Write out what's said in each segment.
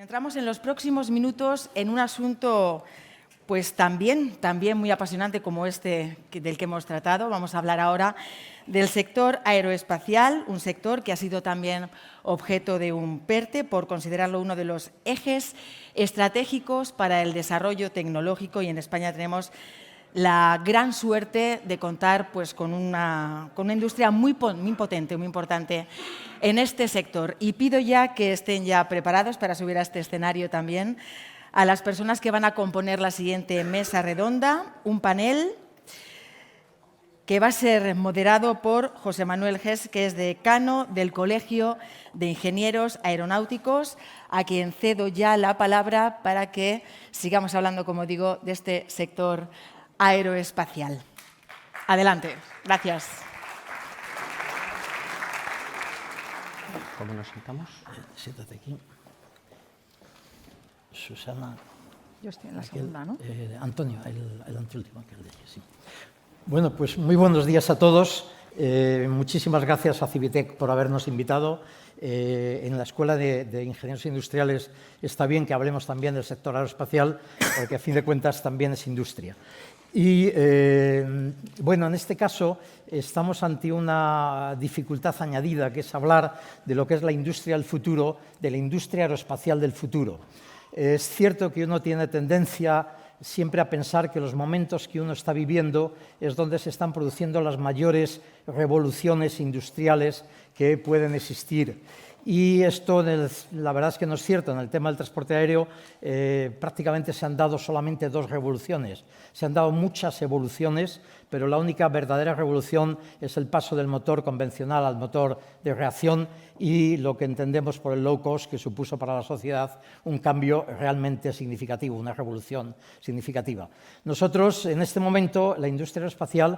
Entramos en los próximos minutos en un asunto pues también muy apasionante como este del que hemos tratado. Vamos a hablar ahora del sector aeroespacial, un sector que ha sido también objeto de un PERTE por considerarlo uno de los ejes estratégicos para el desarrollo tecnológico, y en España tenemos la gran suerte de contar pues, con una industria muy potente, muy importante en este sector. Y pido ya que estén ya preparados para subir a este escenario también a las personas que van a componer la siguiente mesa redonda, un panel que va a ser moderado por José Manuel Ges, que es decano del Colegio de Ingenieros Aeronáuticos, a quien cedo ya la palabra para que sigamos hablando, como digo, de este sector aeroespacial. Adelante. Gracias. ¿Cómo nos sentamos? Siéntate aquí. Susana. Yo estoy en la segunda, ¿no? Antonio, el anteúltimo, que el de ella, sí. Bueno, pues muy buenos días a todos. Muchísimas gracias a Civitec por habernos invitado. En la Escuela de Ingenieros Industriales está bien que hablemos también del sector aeroespacial, porque a fin de cuentas también es industria. Y bueno, en este caso estamos ante una dificultad añadida, que es hablar de lo que es la industria del futuro, de la industria aeroespacial del futuro. Es cierto que uno tiene tendencia siempre a pensar que los momentos que uno está viviendo es donde se están produciendo las mayores revoluciones industriales que pueden existir. Y esto, la verdad es que no es cierto. En el tema del transporte aéreo prácticamente se han dado solamente dos revoluciones. Se han dado muchas evoluciones, pero la única verdadera revolución es el paso del motor convencional al motor de reacción y lo que entendemos por el low cost, que supuso para la sociedad un cambio realmente significativo, una revolución significativa. Nosotros, en este momento, la industria aeroespacial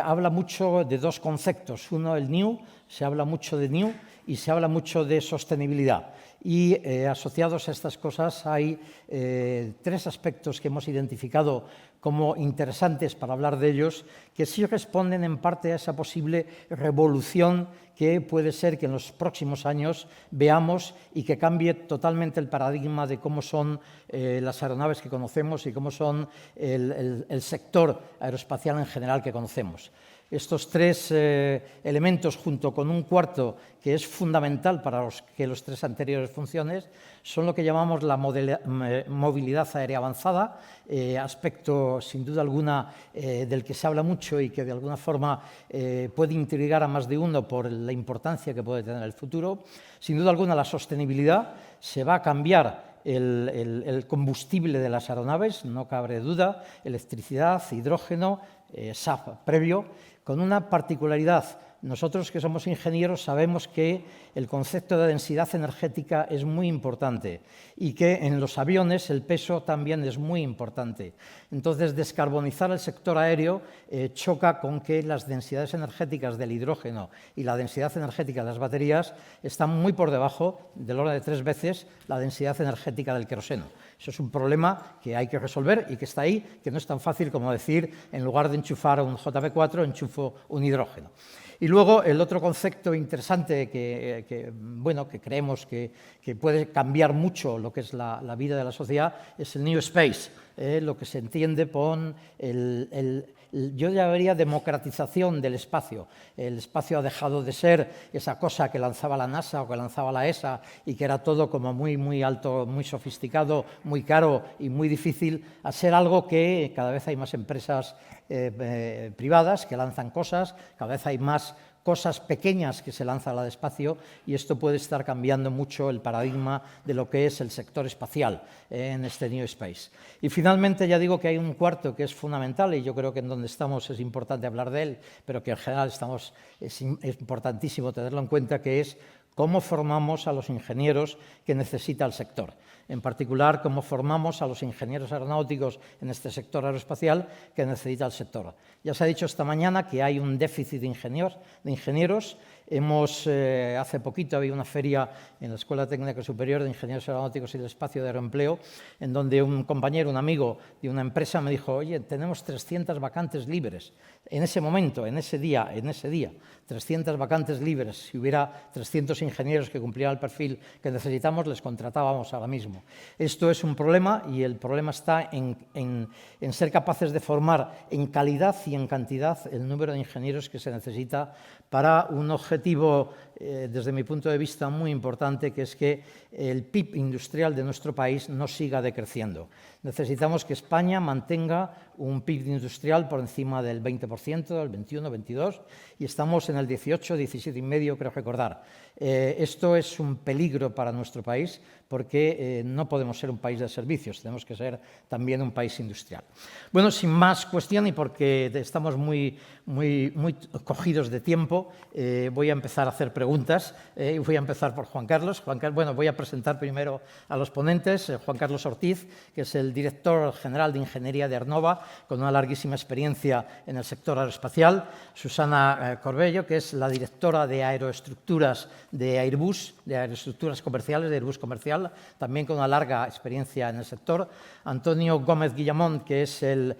habla mucho de dos conceptos. Uno, el New, se habla mucho de New, y se habla mucho de sostenibilidad. Y asociados a estas cosas hay tres aspectos que hemos identificado como interesantes para hablar de ellos, que sí responden en parte a esa posible revolución que puede ser que en los próximos años veamos y que cambie totalmente el paradigma de cómo son las aeronaves que conocemos y cómo son el sector aeroespacial en general que conocemos. Estos tres elementos, junto con un cuarto que es fundamental para que los tres anteriores funcionen, son lo que llamamos la movilidad aérea avanzada, aspecto sin duda alguna del que se habla mucho y que de alguna forma puede intrigar a más de uno por la importancia que puede tener el futuro. Sin duda alguna la sostenibilidad, se va a cambiar el combustible de las aeronaves, no cabe duda, electricidad, hidrógeno, SAF previo, con una particularidad. Nosotros que somos ingenieros sabemos que el concepto de densidad energética es muy importante y que en los aviones el peso también es muy importante. Entonces, descarbonizar el sector aéreo choca con que las densidades energéticas del hidrógeno y la densidad energética de las baterías están muy por debajo, del orden de 3 veces, la densidad energética del queroseno. Eso es un problema que hay que resolver y que está ahí, que no es tan fácil como decir, en lugar de enchufar un JP4, enchufo un hidrógeno. Y luego el otro concepto interesante que creemos que puede cambiar mucho lo que es la vida de la sociedad es el New Space, lo que se entiende por yo llamaría democratización del espacio. El espacio ha dejado de ser esa cosa que lanzaba la NASA o que lanzaba la ESA y que era todo como muy alto, muy sofisticado, muy caro y muy difícil, a ser algo que cada vez hay más empresas privadas que lanzan cosas, cada vez hay más cosas pequeñas que se lanzan al espacio y esto puede estar cambiando mucho el paradigma de lo que es el sector espacial en este New Space. Y finalmente ya digo que hay un cuarto que es fundamental y yo creo que en donde estamos es importante hablar de él, pero que en general es importantísimo tenerlo en cuenta, que es cómo formamos a los ingenieros que necesita el sector. En particular, cómo formamos a los ingenieros aeronáuticos en este sector aeroespacial que necesita el sector. Ya se ha dicho esta mañana que hay un déficit de ingenieros. Hace poquito había una feria en la Escuela Técnica Superior de Ingenieros Aeronáuticos y del Espacio de Aeroempleo, en donde un compañero, un amigo de una empresa me dijo: oye, tenemos 300 vacantes libres. En ese momento, en ese día, 300 vacantes libres. Si hubiera 300 ingenieros que cumplieran el perfil que necesitamos, les contratábamos ahora mismo. Esto es un problema, y el problema está en ser capaces de formar en calidad y en cantidad el número de ingenieros que se necesita para un objetivo, desde mi punto de vista, muy importante, que es que el PIB industrial de nuestro país no siga decreciendo. Necesitamos que España mantenga un PIB industrial por encima del 20%, del 21, 22, y estamos en el 18, 17,5, creo recordar. Esto es un peligro para nuestro país, porque no podemos ser un país de servicios, tenemos que ser también un país industrial. Bueno, sin más cuestión, y porque estamos muy cogidos de tiempo, voy a empezar a hacer preguntas. Voy a empezar por Juan Carlos. Bueno, voy a presentar primero a los ponentes. Juan Carlos Ortiz, que es el director general de Ingeniería de Aernnova, con una larguísima experiencia en el sector aeroespacial. Susana Corbello, que es la directora de Aeroestructuras de Airbus, de Aeroestructuras Comerciales, de Airbus Comercial, también con una larga experiencia en el sector. Antonio Gómez Guillamón, que es el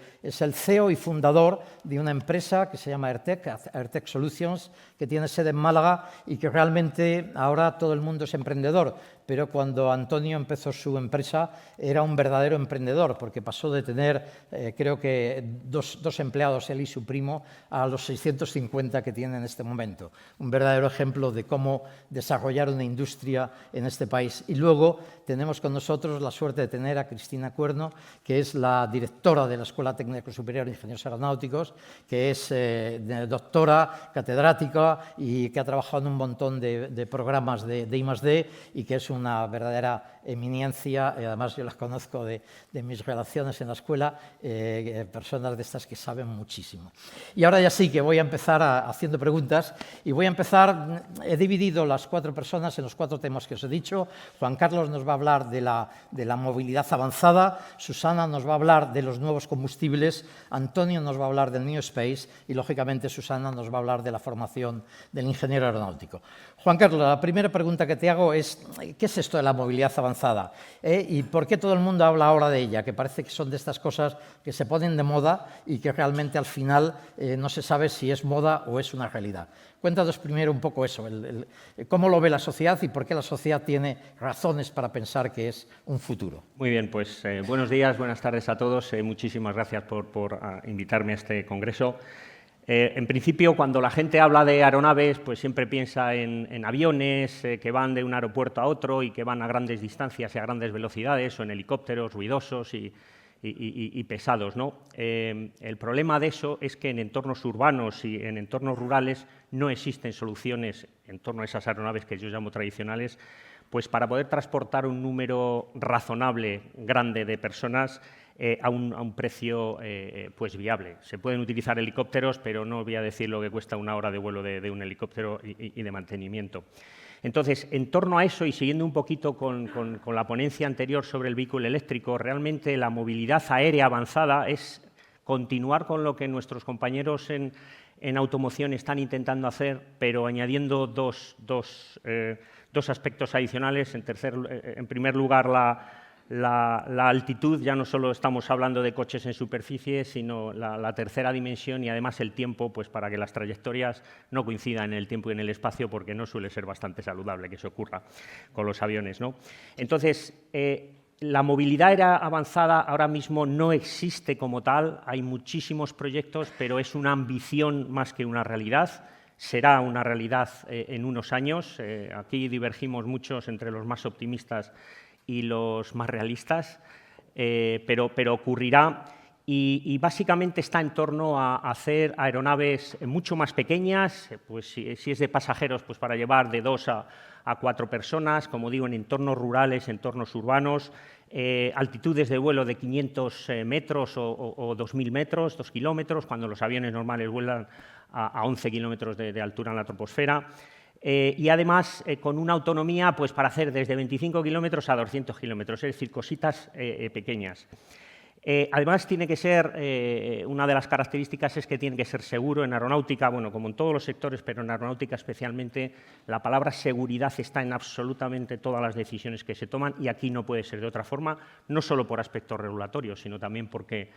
CEO y fundador de una empresa que se llama Airtech Solutions, que tiene sede en Málaga y que realmente ahora todo el mundo es emprendedor, pero cuando Antonio empezó su empresa era un verdadero emprendedor, porque pasó de tener, creo que, dos empleados, él y su primo, a los 650 que tiene en este momento. Un verdadero ejemplo de cómo desarrollar una industria en este país. Y luego tenemos con nosotros la suerte de tener a Cristina Cuerno, que es la directora de la Escuela Técnica Superior de Ingenieros Aeronáuticos, que es doctora, catedrática, y que ha trabajado en un montón de programas de I+D, y que es una verdadera eminencia. Además, yo las conozco de mis relaciones en la escuela, personas de estas que saben muchísimo. Y ahora ya sí que voy a empezar haciendo preguntas, y voy a empezar, he dividido las 4 personas en los 4 temas que os he dicho. Juan Carlos nos va a hablar de la movilidad avanzada, Susana nos va a hablar de los nuevos combustibles, Antonio nos va a hablar del New Space, y lógicamente Susana nos va a hablar de la formación del ingeniero aeronáutico. Juan Carlos, la primera pregunta que te hago es: ¿qué es esto de la movilidad avanzada? ¿Y por qué todo el mundo habla ahora de ella? Que parece que son de estas cosas que se ponen de moda y que realmente al final no se sabe si es moda o es una realidad. Cuéntanos primero un poco eso, cómo lo ve la sociedad y por qué la sociedad tiene razones para pensar que es un futuro. Muy bien, pues buenos días, buenas tardes a todos. Muchísimas gracias por invitarme a este congreso. En principio, cuando la gente habla de aeronaves, pues siempre piensa en aviones que van de un aeropuerto a otro y que van a grandes distancias y a grandes velocidades, o en helicópteros ruidosos y pesados, ¿no? El problema de eso es que en entornos urbanos y en entornos rurales no existen soluciones en torno a esas aeronaves que yo llamo tradicionales, pues para poder transportar un número razonable, grande de personas a un precio pues viable. Se pueden utilizar helicópteros, pero no voy a decir lo que cuesta una hora de vuelo de un helicóptero y de mantenimiento. Entonces, en torno a eso, y siguiendo un poquito con la ponencia anterior sobre el vehículo eléctrico, realmente la movilidad aérea avanzada es continuar con lo que nuestros compañeros en automoción están intentando hacer, pero añadiendo dos aspectos adicionales. En primer lugar, la altitud. Ya no solo estamos hablando de coches en superficie, sino la tercera dimensión, y además el tiempo, pues para que las trayectorias no coincidan en el tiempo y en el espacio, porque no suele ser bastante saludable que eso ocurra con los aviones, ¿no? Entonces, la movilidad aérea avanzada ahora mismo no existe como tal. Hay muchísimos proyectos, pero es una ambición más que una realidad. Será una realidad en unos años. Aquí divergimos muchos entre los más optimistas y los más realistas, pero ocurrirá, y básicamente está en torno a hacer aeronaves mucho más pequeñas, pues si es de pasajeros, pues para llevar de 2 a 4 personas, como digo, en entornos rurales, entornos urbanos, altitudes de vuelo de 500 metros o 2.000 metros, 2 kilómetros, cuando los aviones normales vuelan a 11 kilómetros de altura en la troposfera. Y además con una autonomía pues para hacer desde 25 kilómetros a 200 kilómetros, es decir, cositas pequeñas. Además, tiene que ser, una de las características es que tiene que ser seguro. En aeronáutica, bueno, como en todos los sectores, pero en aeronáutica especialmente, la palabra seguridad está en absolutamente todas las decisiones que se toman y aquí no puede ser de otra forma, no solo por aspectos regulatorios, sino también porque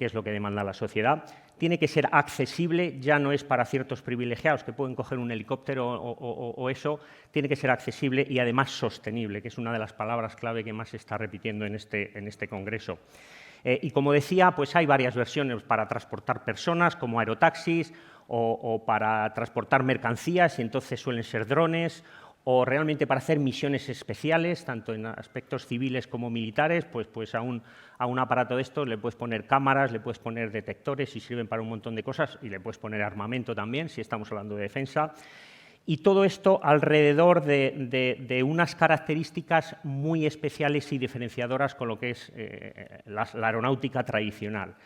es lo que demanda la sociedad. Tiene que ser accesible, ya no es para ciertos privilegiados que pueden coger un helicóptero o eso, tiene que ser accesible y además sostenible, que es una de las palabras clave que más se está repitiendo en este congreso. Y como decía, pues hay varias versiones para transportar personas, como aerotaxis, o para transportar mercancías, y entonces suelen ser drones, o realmente para hacer misiones especiales, tanto en aspectos civiles como militares, pues a un aparato de estos le puedes poner cámaras, le puedes poner detectores y sirven para un montón de cosas, y le puedes poner armamento también, si estamos hablando de defensa. Y todo esto alrededor de unas características muy especiales y diferenciadoras con lo que es la aeronáutica tradicional.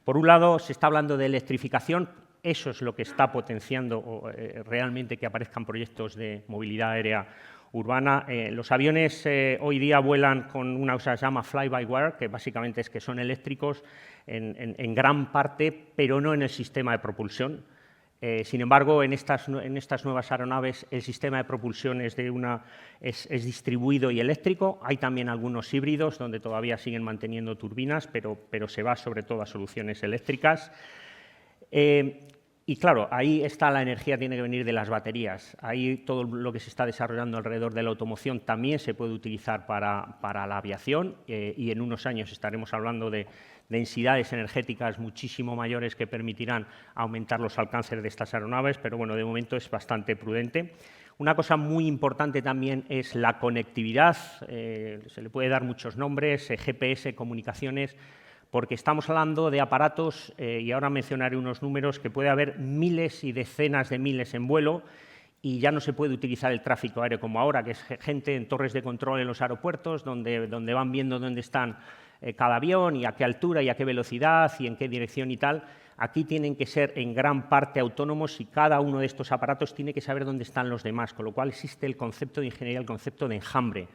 Por un lado, se está hablando de electrificación, eso es lo que está potenciando realmente que aparezcan proyectos de movilidad aérea urbana. Los aviones hoy día vuelan con una cosa que se llama fly-by-wire, que básicamente es que son eléctricos en gran parte, pero no en el sistema de propulsión. Sin embargo, en estas nuevas aeronaves el sistema de propulsión es distribuido y eléctrico. Hay también algunos híbridos donde todavía siguen manteniendo turbinas, pero se va sobre todo a soluciones eléctricas. Y claro, ahí está la energía, tiene que venir de las baterías. Ahí todo lo que se está desarrollando alrededor de la automoción también se puede utilizar para la aviación y en unos años estaremos hablando de densidades energéticas muchísimo mayores que permitirán aumentar los alcances de estas aeronaves, pero bueno, de momento es bastante prudente. Una cosa muy importante también es la conectividad, se le puede dar muchos nombres, GPS, comunicaciones, porque estamos hablando de aparatos, y ahora mencionaré unos números, que puede haber miles y decenas de miles en vuelo y ya no se puede utilizar el tráfico aéreo como ahora, que es gente en torres de control en los aeropuertos, donde van viendo dónde están cada avión y a qué altura y a qué velocidad y en qué dirección y tal. Aquí tienen que ser en gran parte autónomos y cada uno de estos aparatos tiene que saber dónde están los demás, con lo cual existe el concepto de ingeniería, el concepto de enjambre.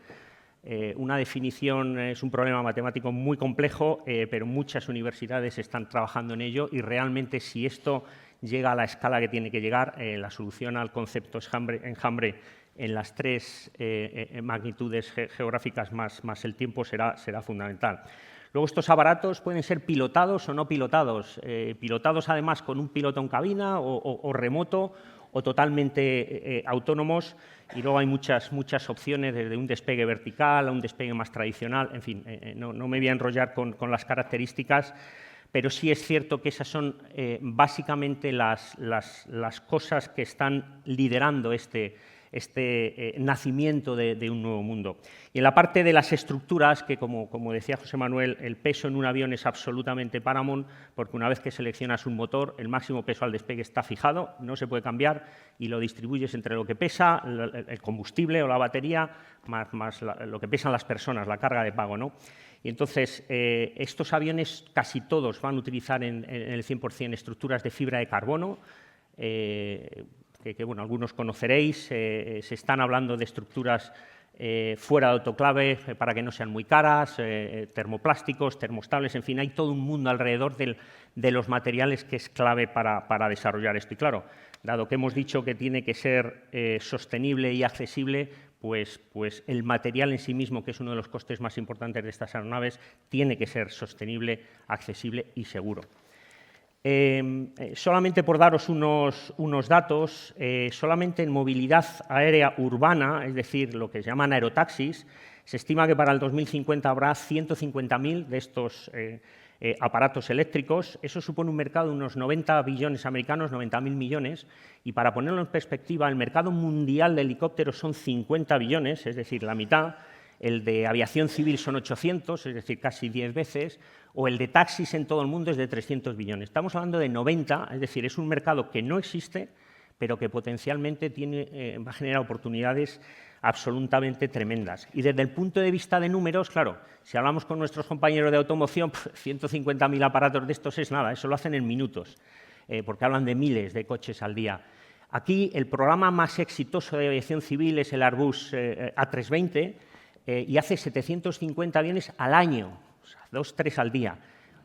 Una definición es un problema matemático muy complejo, pero muchas universidades están trabajando en ello y realmente si esto llega a la escala que tiene que llegar, la solución al concepto enjambre en las tres magnitudes geográficas más el tiempo será fundamental. Luego estos aparatos pueden ser pilotados o no pilotados, pilotados además con un piloto en cabina o remoto o totalmente autónomos, y luego hay muchas opciones, desde un despegue vertical a un despegue más tradicional, en fin, no me voy a enrollar con las características, pero sí es cierto que esas son básicamente las cosas que están liderando este nacimiento de un nuevo mundo. Y en la parte de las estructuras, que como decía José Manuel, el peso en un avión es absolutamente paramount, porque una vez que seleccionas un motor, el máximo peso al despegue está fijado, no se puede cambiar, y lo distribuyes entre lo que pesa, el combustible o la batería, más lo que pesan las personas, la carga de pago, ¿no? Y entonces, estos aviones casi todos van a utilizar en el 100% estructuras de fibra de carbono, que bueno, algunos conoceréis. Se están hablando de estructuras fuera de autoclave para que no sean muy caras, termoplásticos, termostables, en fin, hay todo un mundo alrededor de los materiales que es clave para desarrollar esto. Y claro, dado que hemos dicho que tiene que ser sostenible y accesible, pues el material en sí mismo, que es uno de los costes más importantes de estas aeronaves, tiene que ser sostenible, accesible y seguro. Solamente por daros unos datos, solamente en movilidad aérea urbana, es decir, lo que se llaman aerotaxis, se estima que para el 2050 habrá 150.000 de estos aparatos eléctricos. Eso supone un mercado de unos 90 billones americanos, 90.000 millones, y para ponerlo en perspectiva, el mercado mundial de helicópteros son 50 billones, es decir, la mitad. El de aviación civil son 800, es decir, casi 10 veces, o el de taxis en todo el mundo es de 300 billones. Estamos hablando de 90, es decir, es un mercado que no existe, pero que potencialmente va a generar oportunidades absolutamente tremendas. Y desde el punto de vista de números, claro, si hablamos con nuestros compañeros de automoción, 150.000 aparatos de estos es nada, eso lo hacen en minutos, porque hablan de miles de coches al día. Aquí el programa más exitoso de aviación civil es el Airbus A320, y hace 750 aviones al año, o sea, 2, 3 al día.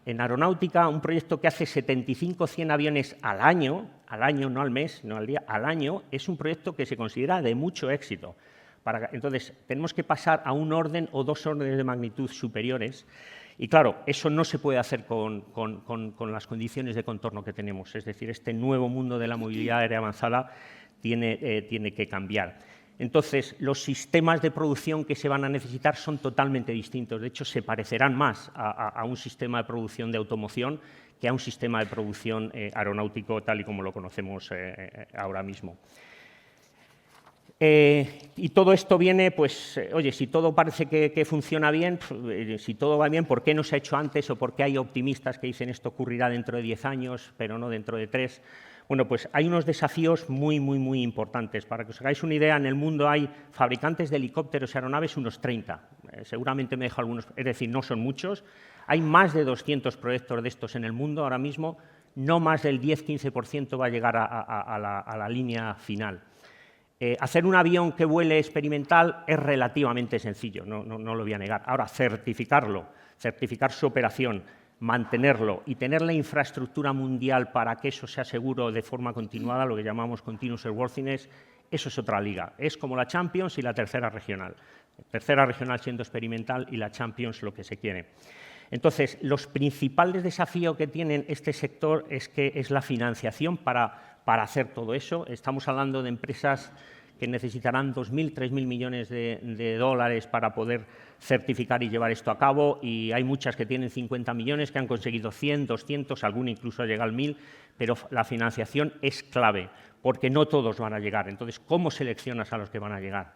En aeronáutica, un proyecto que hace 75-100 aviones al año, no al mes, no al día, al año, es un proyecto que se considera de mucho éxito. Entonces, tenemos que pasar a un orden o 2 órdenes de magnitud superiores. Y claro, eso no se puede hacer con las condiciones de contorno que tenemos. Es decir, este nuevo mundo de la movilidad aérea avanzada tiene que cambiar. Entonces, los sistemas de producción que se van a necesitar son totalmente distintos. De hecho, se parecerán más a un sistema de producción de automoción que a un sistema de producción aeronáutico tal y como lo conocemos ahora mismo. Y todo esto viene, pues, oye, si todo parece que funciona bien, si todo va bien, ¿por qué no se ha hecho antes o por qué hay optimistas que dicen esto ocurrirá dentro de 10 años, pero no dentro de 3? Bueno, pues hay unos desafíos muy importantes. Para que os hagáis una idea, en el mundo hay fabricantes de helicópteros y aeronaves unos 30. Seguramente me dejo algunos, es decir, no son muchos. Hay más de 200 proyectos de estos en el mundo ahora mismo. No más del 10-15% va a llegar a la línea final. Hacer un avión que vuele experimental es relativamente sencillo, no lo voy a negar. Ahora, certificarlo, certificar su operación, mantenerlo y tener la infraestructura mundial para que eso sea seguro de forma continuada, lo que llamamos continuous airworthiness, eso es otra liga. Es como la Champions y la tercera regional. Tercera regional siendo experimental y la Champions lo que se quiere. Entonces, los principales desafíos que tienen este sector es la financiación para hacer todo eso. Estamos hablando de empresas que necesitarán 2.000, 3.000 millones de dólares para poder certificar y llevar esto a cabo, y hay muchas que tienen 50 millones, que han conseguido 100, 200, alguna incluso ha llegado al 1.000, pero la financiación es clave, porque no todos van a llegar. Entonces, ¿cómo seleccionas a los que van a llegar?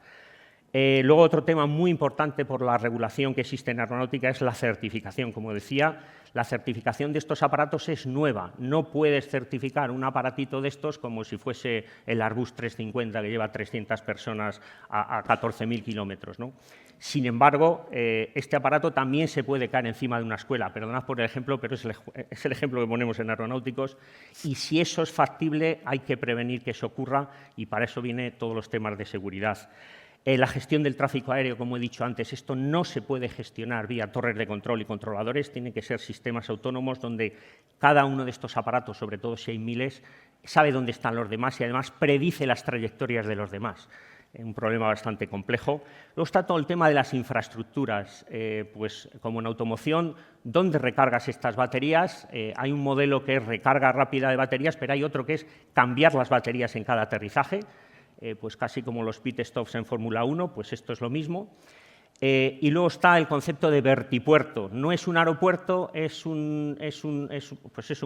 Luego, otro tema muy importante por la regulación que existe en aeronáutica es la certificación. Como decía, la certificación de estos aparatos es nueva. No puedes certificar un aparatito de estos como si fuese el Airbus 350, que lleva 300 personas a 14.000 kilómetros, ¿no? Sin embargo, este aparato también se puede caer encima de una escuela. Perdonad por el ejemplo, pero es el ejemplo que ponemos en aeronáuticos. Y si eso es factible, hay que prevenir que eso ocurra, y para eso vienen todos los temas de seguridad. La gestión del tráfico aéreo, como he dicho antes, esto no se puede gestionar vía torres de control y controladores, tienen que ser sistemas autónomos donde cada uno de estos aparatos, sobre todo si hay miles, sabe dónde están los demás y además predice las trayectorias de los demás. Un problema bastante complejo. Luego está todo el tema de las infraestructuras, pues como en automoción, ¿dónde recargas estas baterías? Hay un modelo que es recarga rápida de baterías, pero hay otro que es cambiar las baterías en cada aterrizaje. Pues casi como los pit stops en Fórmula 1, pues esto es lo mismo. Y luego está el concepto de vertipuerto. No es un aeropuerto, es un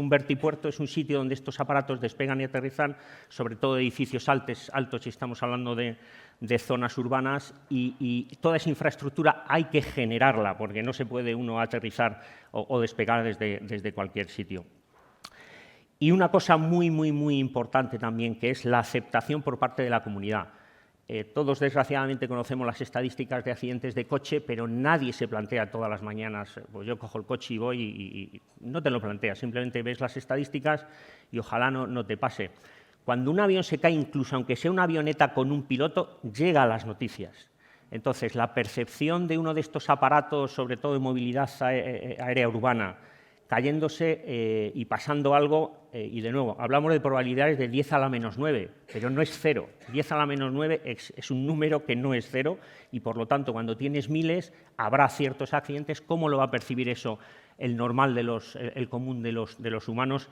vertipuerto, es un sitio donde estos aparatos despegan y aterrizan, sobre todo edificios altos si estamos hablando de zonas urbanas, y toda esa infraestructura hay que generarla, porque no se puede uno aterrizar o despegar desde cualquier sitio. Y una cosa muy importante también, que es la aceptación por parte de la comunidad. Todos, desgraciadamente, conocemos las estadísticas de accidentes de coche, pero nadie se plantea todas las mañanas, pues yo cojo el coche y voy, y no te lo planteas, simplemente ves las estadísticas y ojalá no te pase. Cuando un avión se cae, incluso aunque sea una avioneta con un piloto, llega a las noticias. Entonces, la percepción de uno de estos aparatos, sobre todo de movilidad aérea urbana, cayéndose y pasando algo, y de nuevo, hablamos de probabilidades de 10 a la menos 9, pero no es cero. 10 a la menos 9 es un número que no es cero, y por lo tanto, cuando tienes miles, habrá ciertos accidentes. ¿Cómo lo va a percibir eso el normal, el común de los humanos?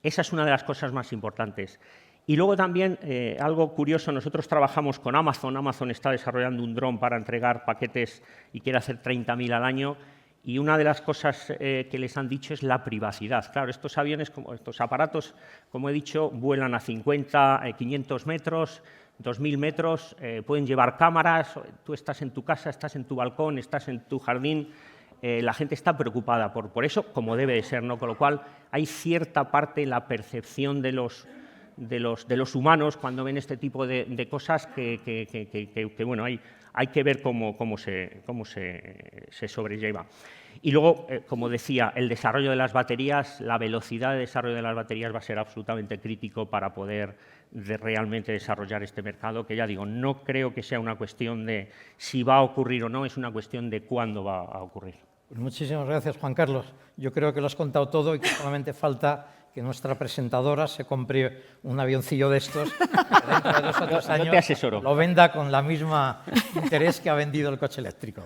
Esa es una de las cosas más importantes. Y luego también, algo curioso, nosotros trabajamos con Amazon. Amazon está desarrollando un dron para entregar paquetes y quiere hacer 30.000 al año. Y una de las cosas que les han dicho es la privacidad. Claro, estos aviones, estos aparatos, como he dicho, vuelan a 50, 500 metros, 2.000 metros, pueden llevar cámaras. Tú estás en tu casa, estás en tu balcón, estás en tu jardín. La gente está preocupada por eso, como debe de ser, ¿no? Con lo cual, hay cierta parte en la percepción de los humanos cuando ven este tipo de cosas que bueno, hay que ver cómo se sobrelleva. Y luego, como decía, el desarrollo de las baterías, la velocidad de desarrollo de las baterías va a ser absolutamente crítico para poder realmente desarrollar este mercado, que ya digo, no creo que sea una cuestión de si va a ocurrir o no, es una cuestión de cuándo va a ocurrir. Pues muchísimas gracias, Juan Carlos. Yo creo que lo has contado todo y que solamente falta que nuestra presentadora se compre un avioncillo de estos que dentro de 2 o 3 años te asesoro. lo venda con la misma interés que ha vendido el coche eléctrico.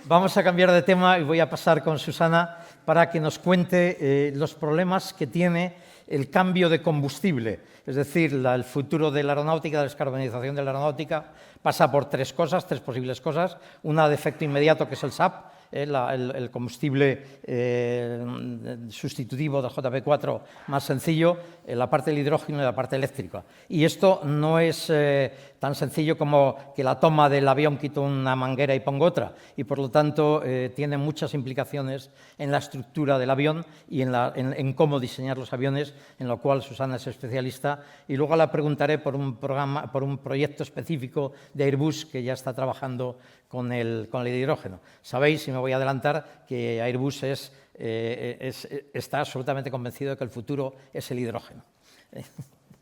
Vamos a cambiar de tema y voy a pasar con Susana para que nos cuente los problemas que tiene el cambio de combustible. Es decir, el futuro de la aeronáutica, la descarbonización de la aeronáutica, pasa por 3 cosas, 3 posibles cosas. Una de efecto inmediato, que es el SAF, el combustible sustitutivo del JP4 más sencillo, la parte del hidrógeno y la parte eléctrica. Y esto no es tan sencillo como que la toma del avión quito una manguera y pongo otra, y por lo tanto tiene muchas implicaciones en la estructura del avión y en cómo diseñar los aviones, en lo cual Susana es especialista, y luego la preguntaré por un proyecto específico de Airbus que ya está trabajando con el hidrógeno. Sabéis, y me voy a adelantar, que Airbus está absolutamente convencido de que el futuro es el hidrógeno.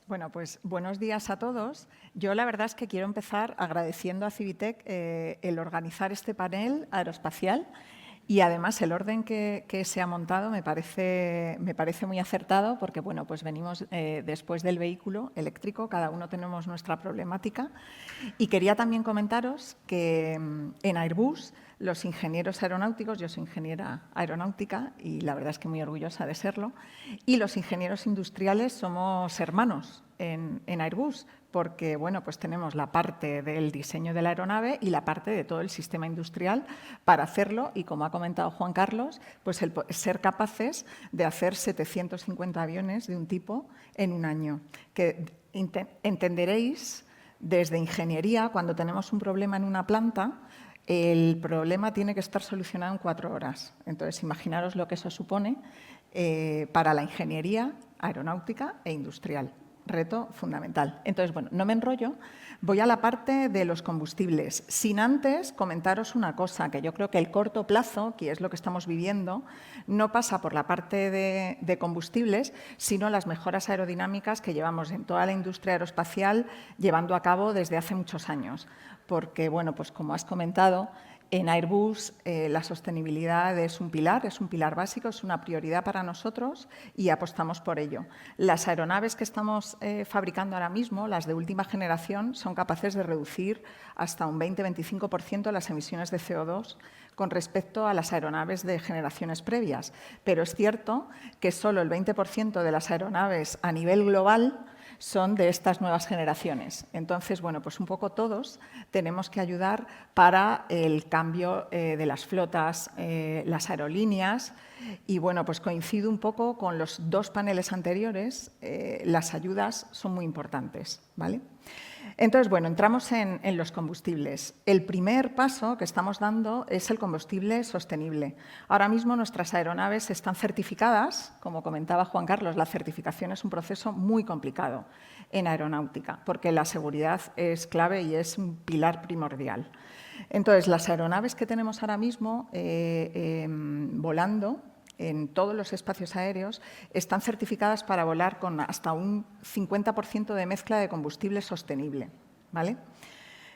Bueno, pues buenos días a todos. Yo la verdad es que quiero empezar agradeciendo a Civitec el organizar este panel aeroespacial y además el orden que se ha montado me parece muy acertado porque bueno, pues venimos después del vehículo eléctrico, cada uno tenemos nuestra problemática y quería también comentaros que en Airbus los ingenieros aeronáuticos, yo soy ingeniera aeronáutica y la verdad es que muy orgullosa de serlo, y los ingenieros industriales somos hermanos en Airbus, porque bueno, pues tenemos la parte del diseño de la aeronave y la parte de todo el sistema industrial para hacerlo y, como ha comentado Juan Carlos, pues ser capaces de hacer 750 aviones de un tipo en un año. Que entenderéis desde ingeniería, cuando tenemos un problema en una planta, el problema tiene que estar solucionado en 4 horas. Entonces, imaginaros lo que eso supone para la ingeniería aeronáutica e industrial. Reto fundamental. Entonces, bueno, no me enrollo, voy a la parte de los combustibles. Sin antes comentaros una cosa, que yo creo que el corto plazo, que es lo que estamos viviendo, no pasa por la parte de combustibles, sino las mejoras aerodinámicas que llevamos en toda la industria aeroespacial llevando a cabo desde hace muchos años. Porque, bueno, pues como has comentado, en Airbus la sostenibilidad es un pilar básico, es una prioridad para nosotros y apostamos por ello. Las aeronaves que estamos fabricando ahora mismo, las de última generación, son capaces de reducir hasta un 20-25% las emisiones de CO2 con respecto a las aeronaves de generaciones previas. Pero es cierto que solo el 20% de las aeronaves a nivel global son de estas nuevas generaciones. Entonces, bueno, pues un poco todos tenemos que ayudar para el cambio de las flotas, las aerolíneas. Y, bueno, pues coincido un poco con los 2 paneles anteriores, las ayudas son muy importantes, ¿vale? Entonces, bueno, entramos en los combustibles. El primer paso que estamos dando es el combustible sostenible. Ahora mismo nuestras aeronaves están certificadas, como comentaba Juan Carlos, la certificación es un proceso muy complicado en aeronáutica, porque la seguridad es clave y es un pilar primordial. Entonces, las aeronaves que tenemos ahora mismo volando en todos los espacios aéreos están certificadas para volar con hasta un 50% de mezcla de combustible sostenible, ¿vale?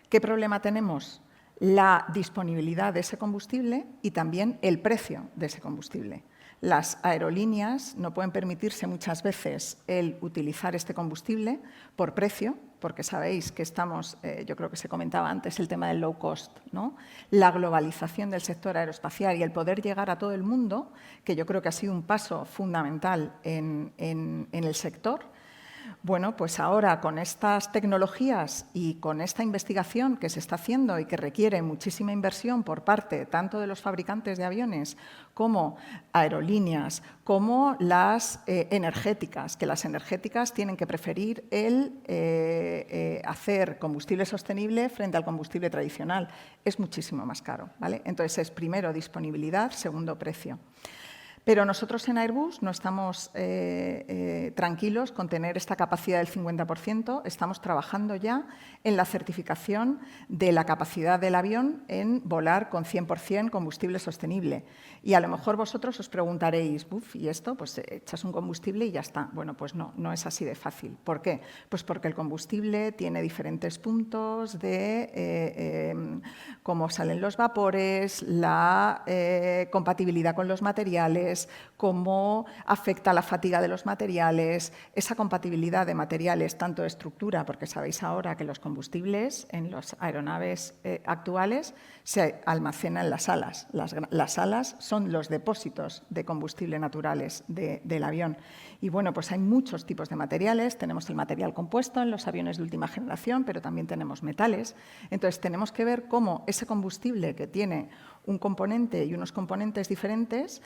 ¿Qué problema tenemos? La disponibilidad de ese combustible y también el precio de ese combustible. Las aerolíneas no pueden permitirse muchas veces el utilizar este combustible por precio, porque sabéis que estamos, yo creo que se comentaba antes, el tema del low cost, ¿no? La globalización del sector aeroespacial y el poder llegar a todo el mundo, que yo creo que ha sido un paso fundamental en el sector. Bueno, pues ahora con estas tecnologías y con esta investigación que se está haciendo y que requiere muchísima inversión por parte tanto de los fabricantes de aviones como aerolíneas, como las energéticas, que las energéticas tienen que preferir el hacer combustible sostenible frente al combustible tradicional. Es muchísimo más caro, ¿vale? Entonces, es primero disponibilidad, segundo precio. Pero nosotros en Airbus no estamos tranquilos con tener esta capacidad del 50%, estamos trabajando ya en la certificación de la capacidad del avión en volar con 100% combustible sostenible. Y a lo mejor vosotros os preguntaréis, "Uf, ¿y esto? Pues echas un combustible y ya está". Bueno, pues no, no es así de fácil. ¿Por qué? Pues porque el combustible tiene diferentes puntos de cómo salen los vapores, la compatibilidad con los materiales, cómo afecta la fatiga de los materiales, esa compatibilidad de materiales, tanto de estructura, porque sabéis ahora que los combustibles en las aeronaves actuales se almacenan en las alas. Las alas son los depósitos de combustible naturales del avión. Y bueno, pues hay muchos tipos de materiales. Tenemos el material compuesto en los aviones de última generación, pero también tenemos metales. Entonces, tenemos que ver cómo ese combustible que tiene un componente y unos componentes diferentes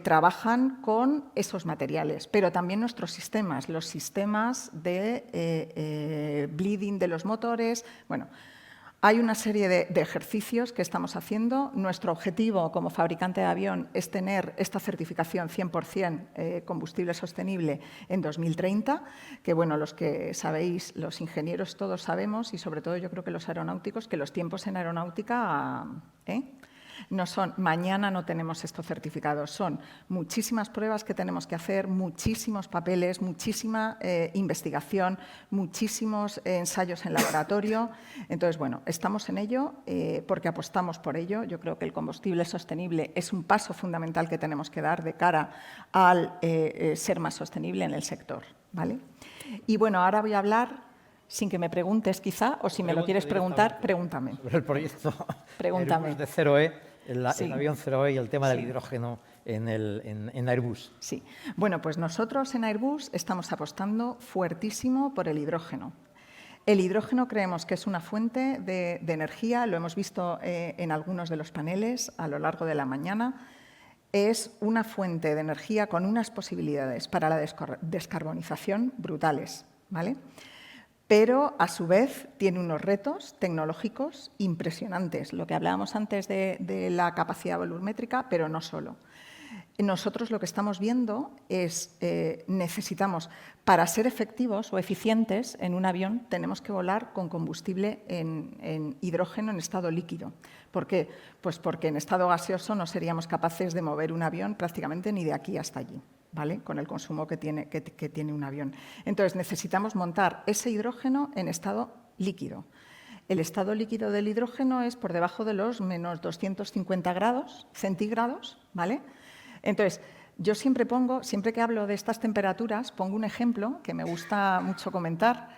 trabajan con esos materiales, pero también nuestros sistemas, los sistemas de bleeding de los motores. Bueno, hay una serie de ejercicios que estamos haciendo. Nuestro objetivo como fabricante de avión es tener esta certificación 100% combustible sostenible en 2030, que bueno, los que sabéis, los ingenieros todos sabemos, y sobre todo yo creo que los aeronáuticos, que los tiempos en aeronáutica no son, mañana no tenemos estos certificados, son muchísimas pruebas que tenemos que hacer, muchísimos papeles, muchísima investigación, muchísimos ensayos en laboratorio. Entonces, bueno, estamos en ello porque apostamos por ello. Yo creo que el combustible sostenible es un paso fundamental que tenemos que dar de cara al ser más sostenible en el sector, ¿vale? Y bueno, ahora voy a hablar, sin que me preguntes quizá, o si me lo quieres preguntar, pregúntame. Sobre el proyecto Pregúntame. Airbus de 0E, el Sí. avión 0E y el tema del Sí. hidrógeno en Airbus. Sí. Bueno, pues nosotros en Airbus estamos apostando fuertísimo por el hidrógeno. El hidrógeno creemos que es una fuente de energía, lo hemos visto en algunos de los paneles a lo largo de la mañana. Es una fuente de energía con unas posibilidades para la descarbonización brutales, ¿vale? Pero, a su vez, tiene unos retos tecnológicos impresionantes. Lo que hablábamos antes de la capacidad volumétrica, pero no solo. Nosotros lo que estamos viendo es necesitamos, para ser efectivos o eficientes en un avión, tenemos que volar con combustible en hidrógeno en estado líquido. ¿Por qué? Pues porque en estado gaseoso no seríamos capaces de mover un avión prácticamente ni de aquí hasta allí, ¿vale? Con el consumo que tiene un avión. Entonces, necesitamos montar ese hidrógeno en estado líquido. El estado líquido del hidrógeno es por debajo de los menos 250 grados centígrados, ¿vale? Entonces, yo siempre que hablo de estas temperaturas, pongo un ejemplo que me gusta mucho comentar,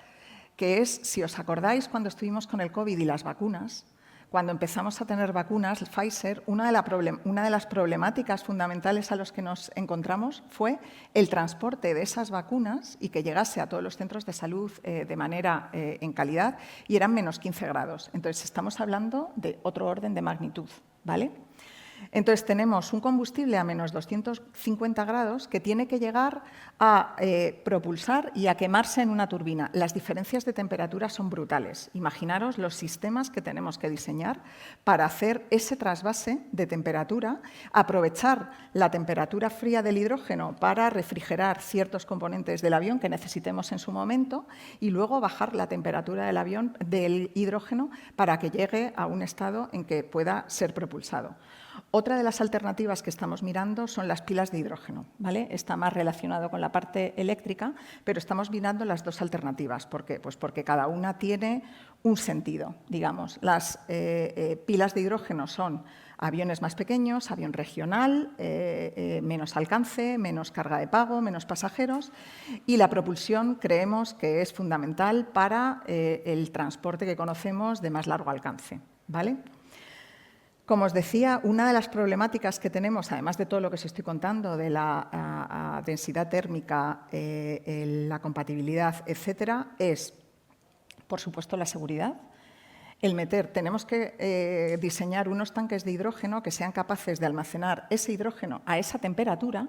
que es, si os acordáis, cuando estuvimos con el COVID y las vacunas, cuando empezamos a tener vacunas, Pfizer, una de las problemáticas fundamentales a las que nos encontramos fue el transporte de esas vacunas y que llegase a todos los centros de salud de manera en calidad, y eran menos 15 grados. Entonces, estamos hablando de otro orden de magnitud, ¿vale? Entonces, tenemos un combustible a menos 250 grados que tiene que llegar a propulsar y a quemarse en una turbina. Las diferencias de temperatura son brutales. Imaginaros los sistemas que tenemos que diseñar para hacer ese trasvase de temperatura, aprovechar la temperatura fría del hidrógeno para refrigerar ciertos componentes del avión que necesitemos en su momento y luego bajar la temperatura del hidrógeno para que llegue a un estado en que pueda ser propulsado. Otra de las alternativas que estamos mirando son las pilas de hidrógeno, ¿vale? Está más relacionado con la parte eléctrica, pero estamos mirando las dos alternativas. ¿Por qué? Pues porque cada una tiene un sentido, digamos. Las pilas de hidrógeno son aviones más pequeños, avión regional, menos alcance, menos carga de pago, menos pasajeros, y la propulsión creemos que es fundamental para el transporte que conocemos de más largo alcance, ¿vale? Como os decía, una de las problemáticas que tenemos, además de todo lo que os estoy contando, de la densidad térmica, la compatibilidad, etcétera, es, por supuesto, la seguridad. Tenemos que diseñar unos tanques de hidrógeno que sean capaces de almacenar ese hidrógeno a esa temperatura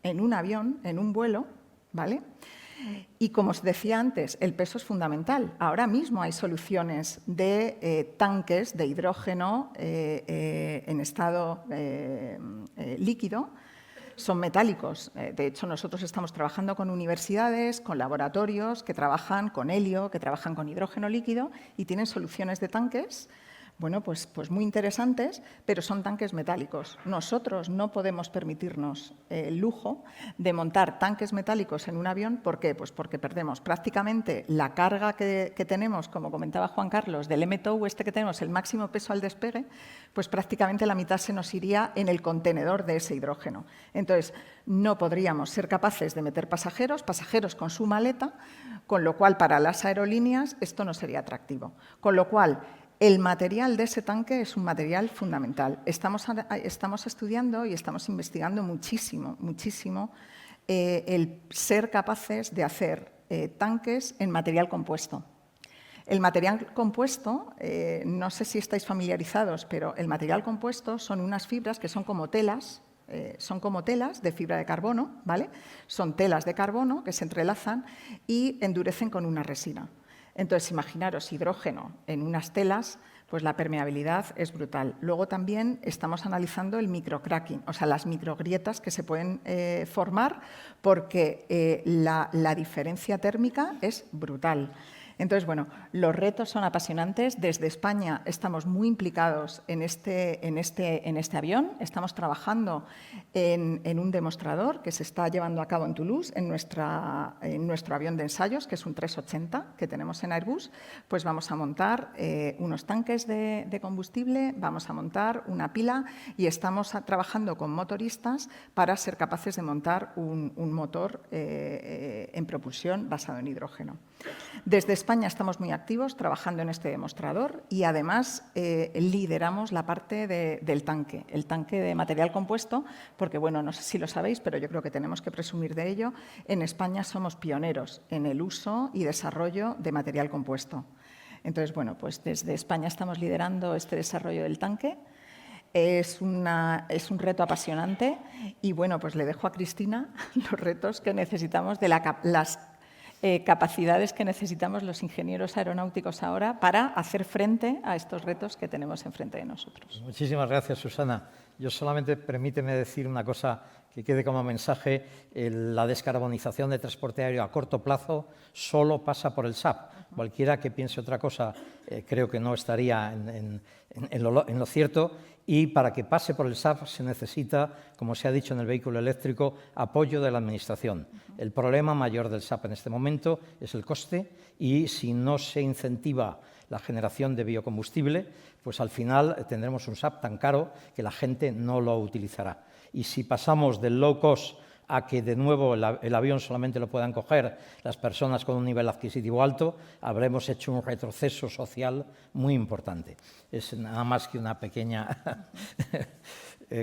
en un avión, en un vuelo, ¿vale? Y como os decía antes, el peso es fundamental. Ahora mismo hay soluciones de tanques de hidrógeno en estado líquido son metálicos. De hecho, nosotros estamos trabajando con universidades, con laboratorios que trabajan con helio, que trabajan con hidrógeno líquido y tienen soluciones de tanques, bueno, pues muy interesantes, pero son tanques metálicos. Nosotros no podemos permitirnos el lujo de montar tanques metálicos en un avión. ¿Por qué? Pues porque perdemos prácticamente la carga que tenemos, como comentaba Juan Carlos, del MTOW que tenemos, el máximo peso al despegue, pues prácticamente la mitad se nos iría en el contenedor de ese hidrógeno. Entonces, no podríamos ser capaces de meter pasajeros con su maleta, con lo cual para las aerolíneas esto no sería atractivo. Con lo cual, el material de ese tanque es un material fundamental. Estamos estudiando y estamos investigando muchísimo el ser capaces de hacer tanques en material compuesto. El material compuesto, no sé si estáis familiarizados, pero el material compuesto son unas fibras que son como telas de fibra de carbono, ¿vale? Son telas de carbono que se entrelazan y endurecen con una resina. Entonces, imaginaros hidrógeno en unas telas, pues la permeabilidad es brutal. Luego también estamos analizando el microcracking, o sea, las microgrietas que se pueden formar porque la diferencia térmica es brutal. Entonces, bueno, los retos son apasionantes. Desde España estamos muy implicados en este avión. Estamos trabajando en un demostrador que se está llevando a cabo en Toulouse, en nuestro avión de ensayos, que es un 380 que tenemos en Airbus. Pues vamos a montar unos tanques de combustible, vamos a montar una pila y estamos trabajando con motoristas para ser capaces de montar un motor en propulsión basado en hidrógeno. Desde España estamos muy activos trabajando en este demostrador y además lideramos la parte del tanque, el tanque de material compuesto, porque bueno, no sé si lo sabéis, pero yo creo que tenemos que presumir de ello. En España somos pioneros en el uso y desarrollo de material compuesto. Entonces, bueno, pues desde España estamos liderando este desarrollo del tanque. Es un reto apasionante y bueno, pues le dejo a Cristina los retos que necesitamos de las capacidades que necesitamos los ingenieros aeronáuticos ahora para hacer frente a estos retos que tenemos enfrente de nosotros. Muchísimas gracias, Susana. Yo solamente permíteme decir una cosa que quede como mensaje. La descarbonización de transporte aéreo a corto plazo solo pasa por el SAF. Cualquiera que piense otra cosa creo que no estaría en lo cierto. Y para que pase por el SAF se necesita, como se ha dicho en el vehículo eléctrico, apoyo de la Administración. El problema mayor del SAF en este momento es el coste y si no se incentiva la generación de biocombustible, pues al final tendremos un SAF tan caro que la gente no lo utilizará. Y si pasamos del low cost a que de nuevo el avión solamente lo puedan coger las personas con un nivel adquisitivo alto, habremos hecho un retroceso social muy importante. Es nada más que una pequeña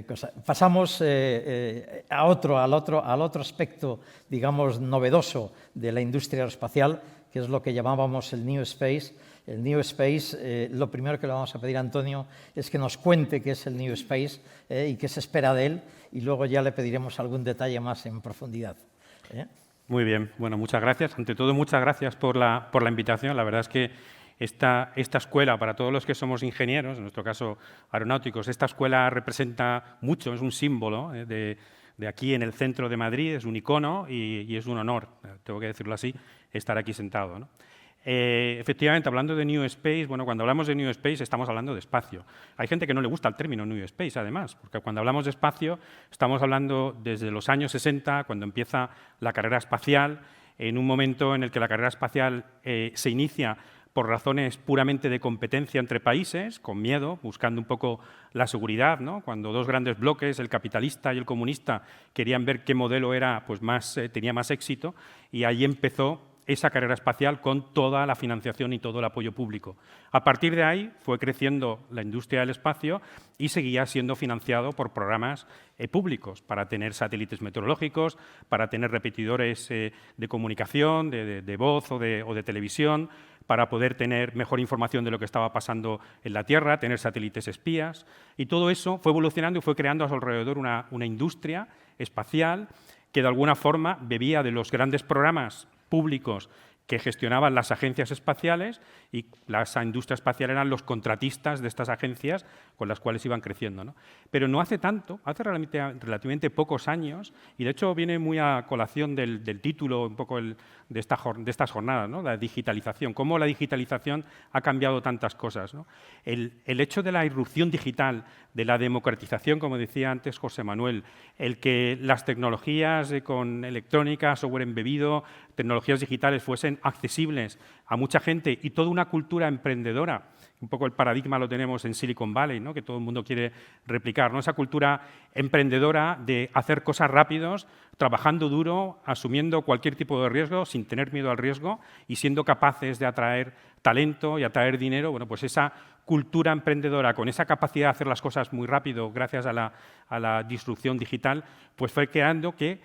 cosa. Pasamos al otro aspecto, digamos, novedoso de la industria aeroespacial, que es lo que llamábamos el New Space. El New Space, lo primero que le vamos a pedir a Antonio es que nos cuente qué es el New Space y qué se espera de él, y luego ya le pediremos algún detalle más en profundidad. Muy bien, bueno, muchas gracias. Ante todo, muchas gracias por la invitación. La verdad es que esta escuela, para todos los que somos ingenieros, en nuestro caso aeronáuticos, esta escuela representa mucho, es un símbolo de aquí en el centro de Madrid, es un icono y es un honor, tengo que decirlo así, estar aquí sentado, ¿no? Efectivamente, hablando de New Space, bueno, cuando hablamos de New Space estamos hablando de espacio. Hay gente que no le gusta el término New Space, además, porque cuando hablamos de espacio estamos hablando desde los años 60, cuando empieza la carrera espacial, en un momento en el que la carrera espacial se inicia por razones puramente de competencia entre países, con miedo, buscando un poco la seguridad, ¿no? Cuando dos grandes bloques, el capitalista y el comunista, querían ver qué modelo era, pues tenía más éxito, y ahí empezó esa carrera espacial con toda la financiación y todo el apoyo público. A partir de ahí fue creciendo la industria del espacio y seguía siendo financiado por programas públicos para tener satélites meteorológicos, para tener repetidores de comunicación, de voz o de televisión, para poder tener mejor información de lo que estaba pasando en la Tierra, tener satélites espías. Y todo eso fue evolucionando y fue creando a su alrededor una industria espacial que de alguna forma bebía de los grandes programas públicos que gestionaban las agencias espaciales y la industria espacial eran los contratistas de estas agencias con las cuales iban creciendo, ¿no? Pero no hace tanto, hace relativamente pocos años, y de hecho viene muy a colación del título un poco de estas jornadas, ¿no? La digitalización, cómo la digitalización ha cambiado tantas cosas, ¿no? El hecho de la irrupción digital, de la democratización, como decía antes José Manuel, el que las tecnologías con electrónica, software embebido, tecnologías digitales fuesen accesibles a mucha gente y toda una cultura emprendedora. Un poco el paradigma lo tenemos en Silicon Valley, ¿no? Que todo el mundo quiere replicar, ¿no? Esa cultura emprendedora de hacer cosas rápidos, trabajando duro, asumiendo cualquier tipo de riesgo, sin tener miedo al riesgo y siendo capaces de atraer talento y atraer dinero. Bueno, pues esa cultura emprendedora con esa capacidad de hacer las cosas muy rápido gracias a la disrupción digital, pues fue creando que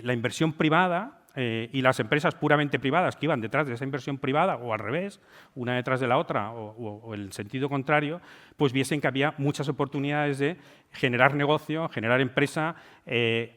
la inversión privada y las empresas puramente privadas que iban detrás de esa inversión privada, o al revés, una detrás de la otra, o el sentido contrario, pues viesen que había muchas oportunidades de generar negocio, generar empresa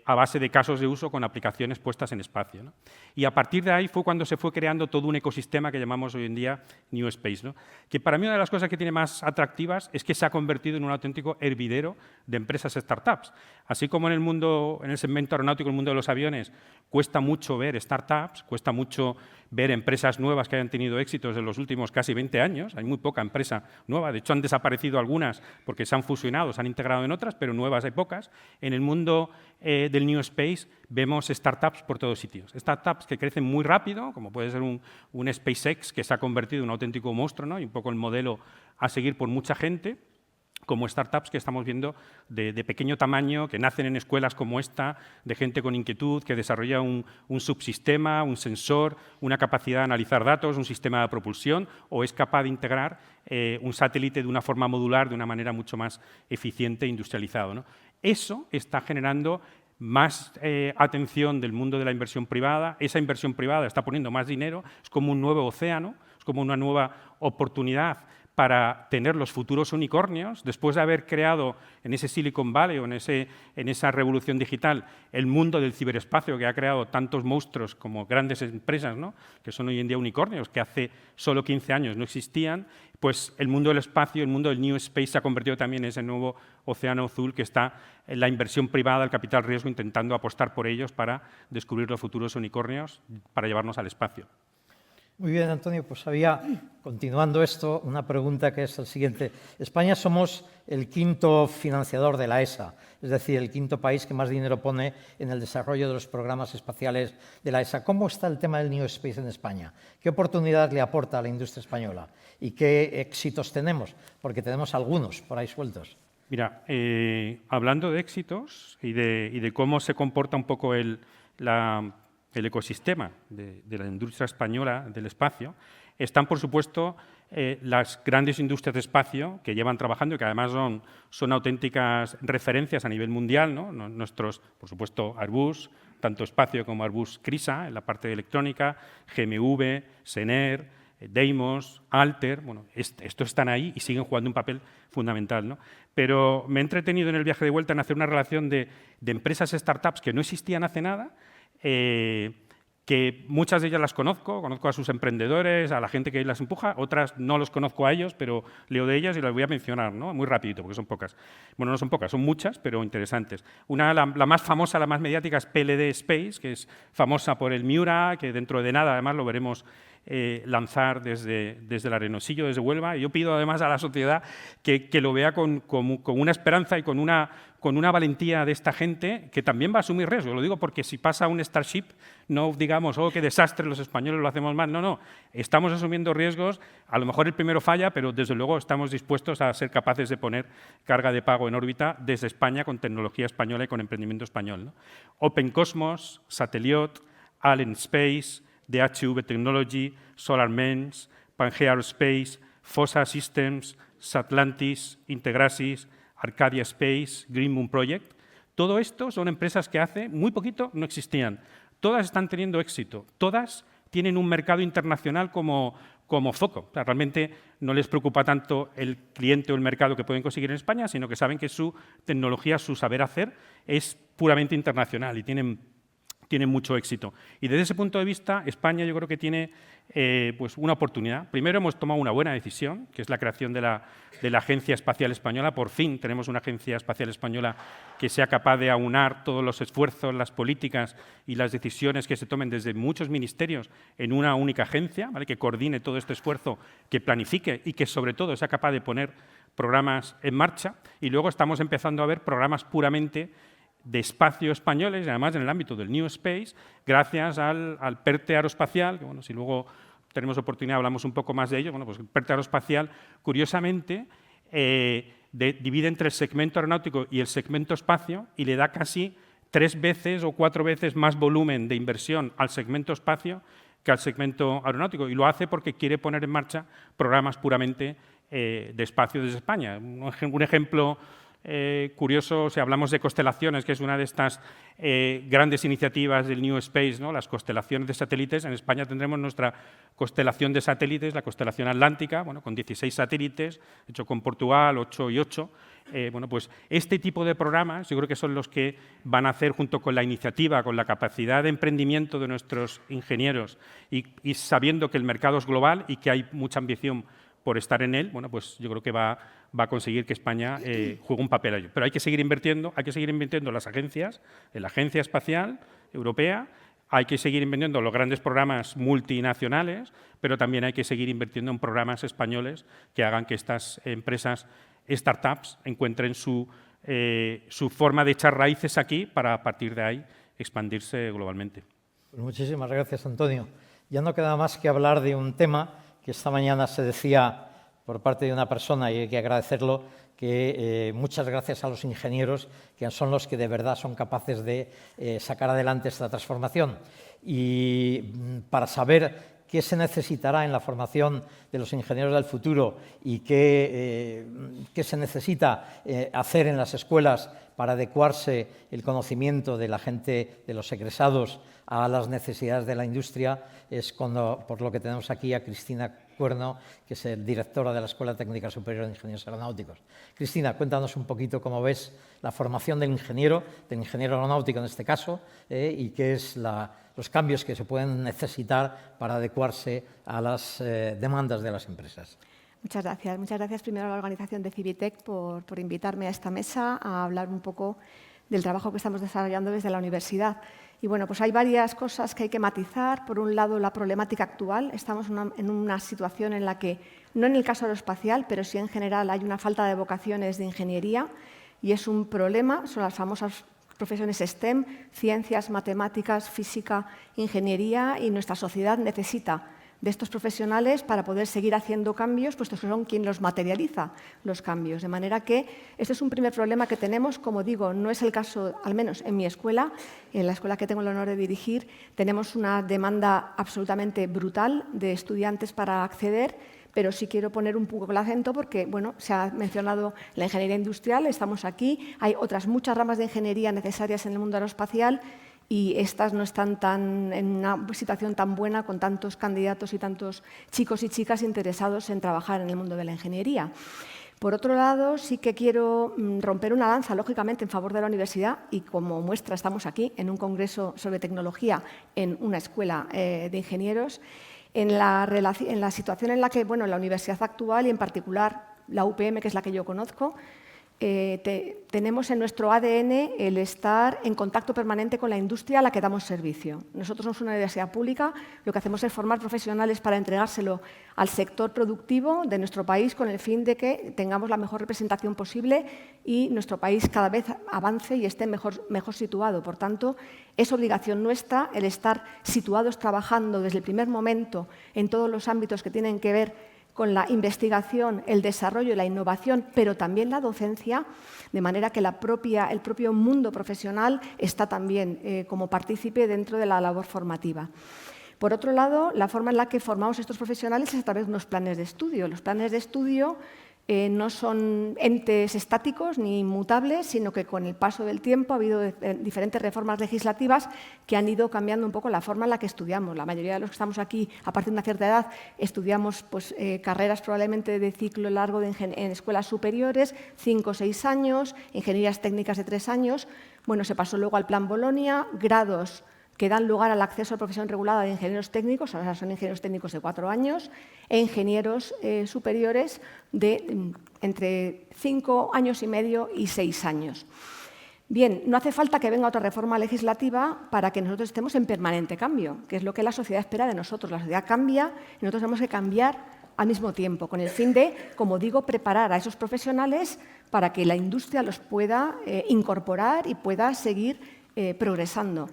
a base de casos de uso con aplicaciones puestas en espacio, ¿no? Y a partir de ahí fue cuando se fue creando todo un ecosistema que llamamos hoy en día New Space, ¿no? Que para mí una de las cosas que tiene más atractivas es que se ha convertido en un auténtico hervidero de empresas startups. Así como en el mundo, en el segmento aeronáutico, en el mundo de los aviones, cuesta mucho ver startups, cuesta mucho ver empresas nuevas que hayan tenido éxitos en los últimos casi 20 años. Hay muy poca empresa nueva. De hecho, han desaparecido algunas porque se han fusionado, se han integrado en otras, pero nuevas hay pocas. En el mundo del New Space vemos startups por todos sitios. Startups que crecen muy rápido, como puede ser un SpaceX, que se ha convertido en un auténtico monstruo, ¿no? Y un poco el modelo a seguir por mucha gente, como startups que estamos viendo de pequeño tamaño, que nacen en escuelas como esta, de gente con inquietud, que desarrolla un subsistema, un sensor, una capacidad de analizar datos, un sistema de propulsión, o es capaz de integrar un satélite de una forma modular, de una manera mucho más eficiente e industrializado, ¿no? Eso está generando más atención del mundo de la inversión privada. Esa inversión privada está poniendo más dinero, es como un nuevo océano, es como una nueva oportunidad para tener los futuros unicornios, después de haber creado en ese Silicon Valley o en esa revolución digital el mundo del ciberespacio que ha creado tantos monstruos como grandes empresas, ¿no? Que son hoy en día unicornios, que hace solo 15 años no existían, pues el mundo del espacio, el mundo del New Space se ha convertido también en ese nuevo océano azul que está en la inversión privada, el capital riesgo, intentando apostar por ellos para descubrir los futuros unicornios para llevarnos al espacio. Muy bien, Antonio, pues había, continuando esto, una pregunta que es el siguiente. España somos el quinto financiador de la ESA, es decir, el quinto país que más dinero pone en el desarrollo de los programas espaciales de la ESA. ¿Cómo está el tema del New Space en España? ¿Qué oportunidad le aporta a la industria española? ¿Y qué éxitos tenemos? Porque tenemos algunos por ahí sueltos. Mira, hablando de éxitos y de cómo se comporta un poco el ecosistema de la industria española del espacio, están, por supuesto, las grandes industrias de espacio que llevan trabajando y que además son auténticas referencias a nivel mundial, ¿no? Nuestros, por supuesto, Airbus, tanto espacio como Airbus CRISA, en la parte de electrónica, GMV, Sener, Deimos, Alter, bueno, estos están ahí y siguen jugando un papel fundamental, ¿no? Pero me he entretenido en el viaje de vuelta en hacer una relación de empresas startups que no existían hace nada, que muchas de ellas las conozco a sus emprendedores, a la gente que las empuja, otras no los conozco a ellos, pero leo de ellas y las voy a mencionar, ¿no? Muy rapidito, porque son pocas. Bueno, no son pocas, son muchas, pero interesantes. Una, la más famosa, la más mediática, es PLD Space, que es famosa por el Miura, que dentro de nada, además, lo veremos lanzar desde el Arenosillo, desde Huelva. Y yo pido además a la sociedad que lo vea con una esperanza y con una valentía de esta gente que también va a asumir riesgo. Lo digo porque si pasa un Starship, no digamos, oh, qué desastre, los españoles lo hacemos mal. No, no, estamos asumiendo riesgos. A lo mejor el primero falla, pero desde luego estamos dispuestos a ser capaces de poner carga de pago en órbita desde España con tecnología española y con emprendimiento español, ¿no? Open Cosmos, Sateliot, Allen Space, DHV Technology, SolarMens, Pangea Aerospace, Fossa Systems, Satlantis, Integrasis, Arcadia Space, Green Moon Project. Todo esto son empresas que hace muy poquito no existían. Todas están teniendo éxito, todas tienen un mercado internacional como foco. O sea, realmente no les preocupa tanto el cliente o el mercado que pueden conseguir en España, sino que saben que su tecnología, su saber hacer es puramente internacional y tienen tienen mucho éxito. Y desde ese punto de vista, España yo creo que tiene pues una oportunidad. Primero hemos tomado una buena decisión, que es la creación de la Agencia Espacial Española. Por fin tenemos una Agencia Espacial Española que sea capaz de aunar todos los esfuerzos, las políticas y las decisiones que se tomen desde muchos ministerios en una única agencia, ¿vale? Que coordine todo este esfuerzo, que planifique y que sobre todo sea capaz de poner programas en marcha. Y luego estamos empezando a ver programas puramente de espacio españoles, y además en el ámbito del New Space, gracias al PERTE aeroespacial, que bueno, si luego tenemos oportunidad hablamos un poco más de ello. Bueno, pues el PERTE aeroespacial, curiosamente, divide entre el segmento aeronáutico y el segmento espacio y le da casi 3 veces o 4 veces más volumen de inversión al segmento espacio que al segmento aeronáutico, y lo hace porque quiere poner en marcha programas puramente de espacio desde España. Un ejemplo curioso, si hablamos de constelaciones, que es una de estas grandes iniciativas del New Space, ¿no? Las constelaciones de satélites. En España tendremos nuestra constelación de satélites, la constelación atlántica, bueno, con 16 satélites, hecho con Portugal, 8 y 8. Bueno, pues este tipo de programas yo creo que son los que van a hacer, junto con la iniciativa, con la capacidad de emprendimiento de nuestros ingenieros y sabiendo que el mercado es global y que hay mucha ambición por estar en él, bueno, pues yo creo que va a conseguir que España juegue un papel allí. Pero hay que seguir invirtiendo en las agencias, en la Agencia Espacial Europea, hay que seguir invirtiendo en los grandes programas multinacionales, pero también hay que seguir invirtiendo en programas españoles que hagan que estas empresas, startups, encuentren su forma de echar raíces aquí para, a partir de ahí, expandirse globalmente. Pues muchísimas gracias, Antonio. Ya no queda más que hablar de un tema que esta mañana se decía por parte de una persona, y hay que agradecerlo, que muchas gracias a los ingenieros, que son los que de verdad son capaces de sacar adelante esta transformación. Y para saber qué se necesitará en la formación de los ingenieros del futuro y qué se necesita hacer en las escuelas para adecuarse el conocimiento de la gente, de los egresados, a las necesidades de la industria, es por lo que tenemos aquí a Cristina Cuerno, que es directora de la Escuela Técnica Superior de Ingenieros Aeronáuticos. Cristina, cuéntanos un poquito cómo ves la formación del ingeniero aeronáutico en este caso, y qué es los cambios que se pueden necesitar para adecuarse a las demandas de las empresas. Muchas gracias. Muchas gracias primero a la organización de Civitec por invitarme a esta mesa a hablar un poco del trabajo que estamos desarrollando desde la universidad. Y bueno, pues hay varias cosas que hay que matizar. Por un lado, la problemática actual. Estamos en una situación en la que, no en el caso aeroespacial, pero sí en general hay una falta de vocaciones de ingeniería y es un problema. Son las famosas profesiones STEM, ciencias, matemáticas, física, ingeniería, y nuestra sociedad necesita de estos profesionales para poder seguir haciendo cambios, puesto que son quien los materializa los cambios. De manera que este es un primer problema que tenemos. Como digo, no es el caso, al menos en mi escuela, en la escuela que tengo el honor de dirigir, tenemos una demanda absolutamente brutal de estudiantes para acceder, pero sí quiero poner un poco el acento porque, bueno, se ha mencionado la ingeniería industrial, estamos aquí, hay otras muchas ramas de ingeniería necesarias en el mundo aeroespacial, y estas no están en una situación tan buena, con tantos candidatos y tantos chicos y chicas interesados en trabajar en el mundo de la ingeniería. Por otro lado, sí que quiero romper una lanza, lógicamente, en favor de la universidad, y como muestra estamos aquí en un congreso sobre tecnología en una escuela de ingenieros, en la situación en la que, bueno, la universidad actual y en particular la UPM, que es la que yo conozco, tenemos en nuestro ADN el estar en contacto permanente con la industria a la que damos servicio. Nosotros somos una universidad pública, lo que hacemos es formar profesionales para entregárselo al sector productivo de nuestro país con el fin de que tengamos la mejor representación posible y nuestro país cada vez avance y esté mejor situado. Por tanto, es obligación nuestra el estar situados trabajando desde el primer momento en todos los ámbitos que tienen que ver con la investigación, el desarrollo y la innovación, pero también la docencia, de manera que el propio mundo profesional está también como partícipe dentro de la labor formativa. Por otro lado, la forma en la que formamos estos profesionales es a través de unos planes de estudio. Los planes de estudio no son entes estáticos ni inmutables, sino que con el paso del tiempo ha habido diferentes reformas legislativas que han ido cambiando un poco la forma en la que estudiamos. La mayoría de los que estamos aquí, a partir de una cierta edad, estudiamos carreras probablemente de ciclo largo en escuelas superiores, 5 o 6 años, ingenierías técnicas de 3 años. Bueno, se pasó luego al Plan Bolonia, grados que dan lugar al acceso a la profesión regulada de ingenieros técnicos, o sea, son ingenieros técnicos de 4 años, e ingenieros superiores de entre 5 años y medio y 6 años. Bien, no hace falta que venga otra reforma legislativa para que nosotros estemos en permanente cambio, que es lo que la sociedad espera de nosotros. La sociedad cambia y nosotros tenemos que cambiar al mismo tiempo, con el fin de, como digo, preparar a esos profesionales para que la industria los pueda incorporar y pueda seguir progresando.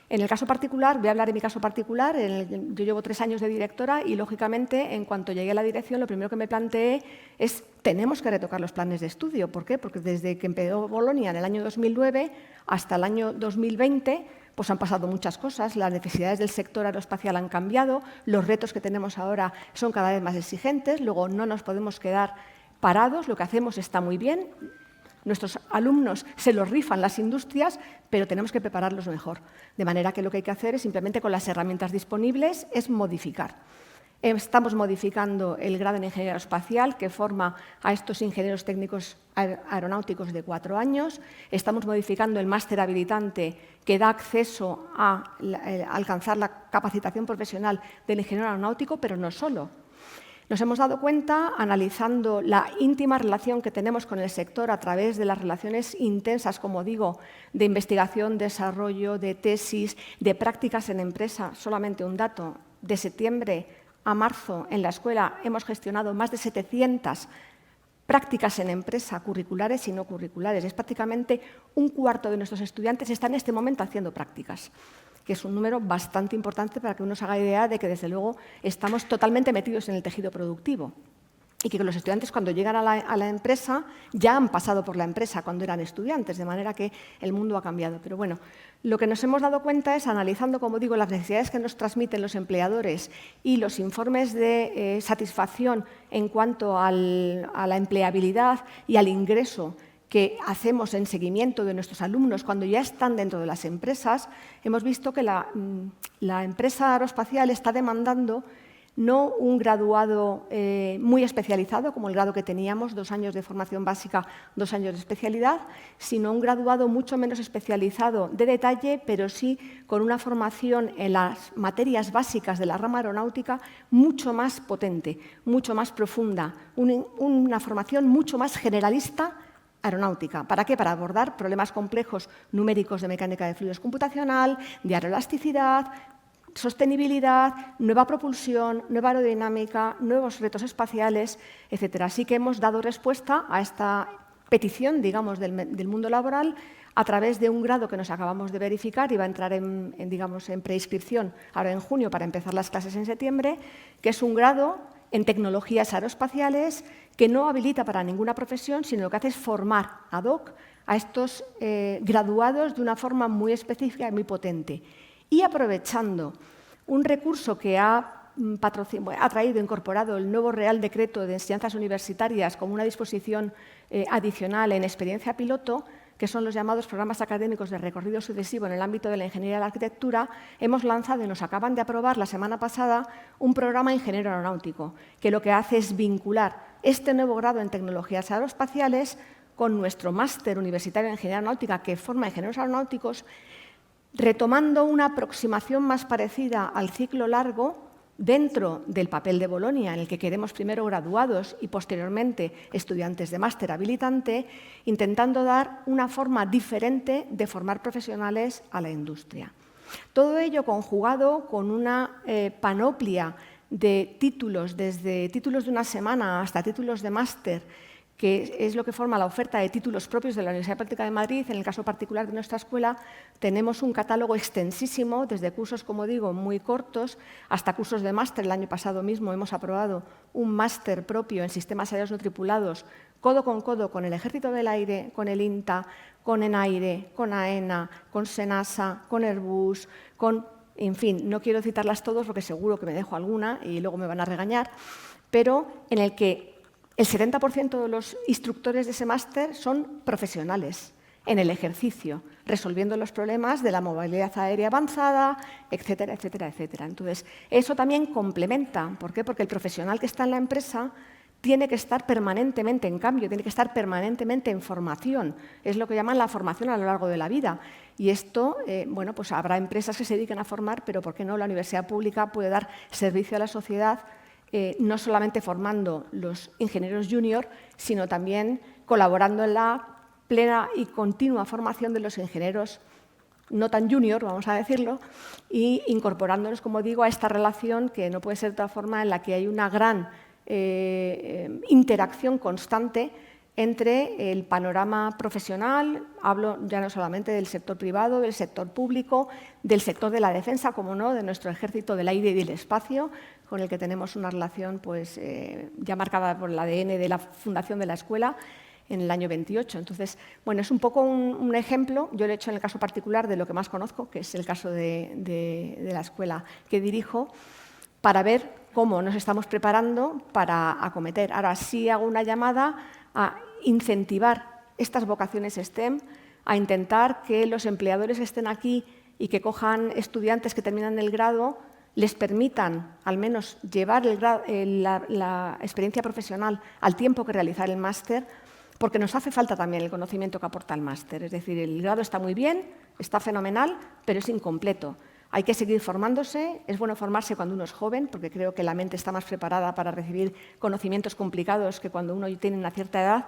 En el caso particular, voy a hablar de mi caso particular, yo llevo 3 años de directora y, lógicamente, en cuanto llegué a la dirección, lo primero que me planteé es tenemos que retocar los planes de estudio. ¿Por qué? Porque desde que empezó Bolonia en el año 2009 hasta el año 2020, pues han pasado muchas cosas, las necesidades del sector aeroespacial han cambiado, los retos que tenemos ahora son cada vez más exigentes, luego no nos podemos quedar parados, lo que hacemos está muy bien. Nuestros alumnos se los rifan las industrias, pero tenemos que prepararlos mejor. De manera que lo que hay que hacer es simplemente con las herramientas disponibles es modificar. Estamos modificando el grado en ingeniería aeroespacial que forma a estos ingenieros técnicos aeronáuticos de 4 años. Estamos modificando el máster habilitante que da acceso a alcanzar la capacitación profesional del ingeniero aeronáutico, pero no solo. Nos hemos dado cuenta, analizando la íntima relación que tenemos con el sector a través de las relaciones intensas, como digo, de investigación, desarrollo, de tesis, de prácticas en empresa. Solamente un dato, de septiembre a marzo en la escuela hemos gestionado más de 700 prácticas en empresa, curriculares y no curriculares. Es prácticamente un cuarto de nuestros estudiantes están en este momento haciendo prácticas, que es un número bastante importante para que uno se haga idea de que, desde luego, estamos totalmente metidos en el tejido productivo y que los estudiantes, cuando llegan a la empresa, ya han pasado por la empresa cuando eran estudiantes, de manera que el mundo ha cambiado. Pero bueno, lo que nos hemos dado cuenta es, analizando, como digo, las necesidades que nos transmiten los empleadores y los informes de satisfacción en cuanto a la empleabilidad y al ingreso que hacemos en seguimiento de nuestros alumnos cuando ya están dentro de las empresas, hemos visto que la empresa aeroespacial está demandando no un graduado muy especializado, como el grado que teníamos, 2 años de formación básica, 2 años de especialidad, sino un graduado mucho menos especializado de detalle, pero sí con una formación en las materias básicas de la rama aeronáutica mucho más potente, mucho más profunda, una formación mucho más generalista aeronáutica. ¿Para qué? Para abordar problemas complejos numéricos de mecánica de fluidos computacional, de aeroelasticidad, sostenibilidad, nueva propulsión, nueva aerodinámica, nuevos retos espaciales, etc. Así que hemos dado respuesta a esta petición, digamos, del mundo laboral a través de un grado que nos acabamos de verificar y va a entrar en preinscripción ahora en junio para empezar las clases en septiembre, que es un grado en tecnologías aeroespaciales que no habilita para ninguna profesión, sino lo que hace es formar ad hoc a estos graduados de una forma muy específica y muy potente. Y aprovechando un recurso que ha incorporado el nuevo Real Decreto de Enseñanzas Universitarias como una disposición adicional en experiencia piloto, que son los llamados programas académicos de recorrido sucesivo en el ámbito de la ingeniería y la arquitectura, hemos lanzado y nos acaban de aprobar la semana pasada un programa ingeniero aeronáutico, que lo que hace es vincular este nuevo grado en tecnologías aeroespaciales con nuestro máster universitario en ingeniería aeronáutica que forma ingenieros aeronáuticos, retomando una aproximación más parecida al ciclo largo dentro del papel de Bolonia, en el que queremos primero graduados y posteriormente estudiantes de máster habilitante, intentando dar una forma diferente de formar profesionales a la industria. Todo ello conjugado con una panoplia de títulos, desde títulos de una semana hasta títulos de máster, que es lo que forma la oferta de títulos propios de la Universidad Práctica de Madrid. En el caso particular de nuestra escuela, tenemos un catálogo extensísimo, desde cursos, como digo, muy cortos, hasta cursos de máster. El año pasado mismo hemos aprobado un máster propio en sistemas aéreos no tripulados, codo con el Ejército del Aire, con el INTA, con ENAIRE, con AENA, con SENASA, con Airbus, en fin, no quiero citarlas todas porque seguro que me dejo alguna y luego me van a regañar, pero en el que el 70% de los instructores de ese máster son profesionales en el ejercicio, resolviendo los problemas de la movilidad aérea avanzada, etcétera, etcétera, etcétera. Entonces, eso también complementa. ¿Por qué? Porque el profesional que está en la empresa tiene que estar permanentemente en cambio, tiene que estar permanentemente en formación. Es lo que llaman la formación a lo largo de la vida. Y esto, bueno, pues habrá empresas que se dediquen a formar, pero ¿por qué no? La universidad pública puede dar servicio a la sociedad, no solamente formando los ingenieros junior, sino también colaborando en la plena y continua formación de los ingenieros no tan junior, vamos a decirlo, y incorporándolos, como digo, a esta relación que no puede ser de otra forma en la que hay una gran interacción constante entre el panorama profesional, hablo ya no solamente del sector privado, del sector público, del sector de la defensa, como no, de nuestro ejército del aire y del espacio, con el que tenemos una relación pues, ya marcada por el ADN de la fundación de la escuela en el año 28. Entonces, bueno, es un poco un ejemplo, yo lo he hecho en el caso particular de lo que más conozco, que es el caso de la escuela que dirijo, para ver cómo nos estamos preparando para acometer. Ahora sí hago una llamada a incentivar estas vocaciones STEM, a intentar que los empleadores que estén aquí y que cojan estudiantes que terminan el grado les permitan al menos llevar la experiencia profesional al tiempo que realizar el máster, porque nos hace falta también el conocimiento que aporta el máster. Es decir, el grado está muy bien, está fenomenal, pero es incompleto. Hay que seguir formándose, es bueno formarse cuando uno es joven, porque creo que la mente está más preparada para recibir conocimientos complicados que cuando uno tiene una cierta edad.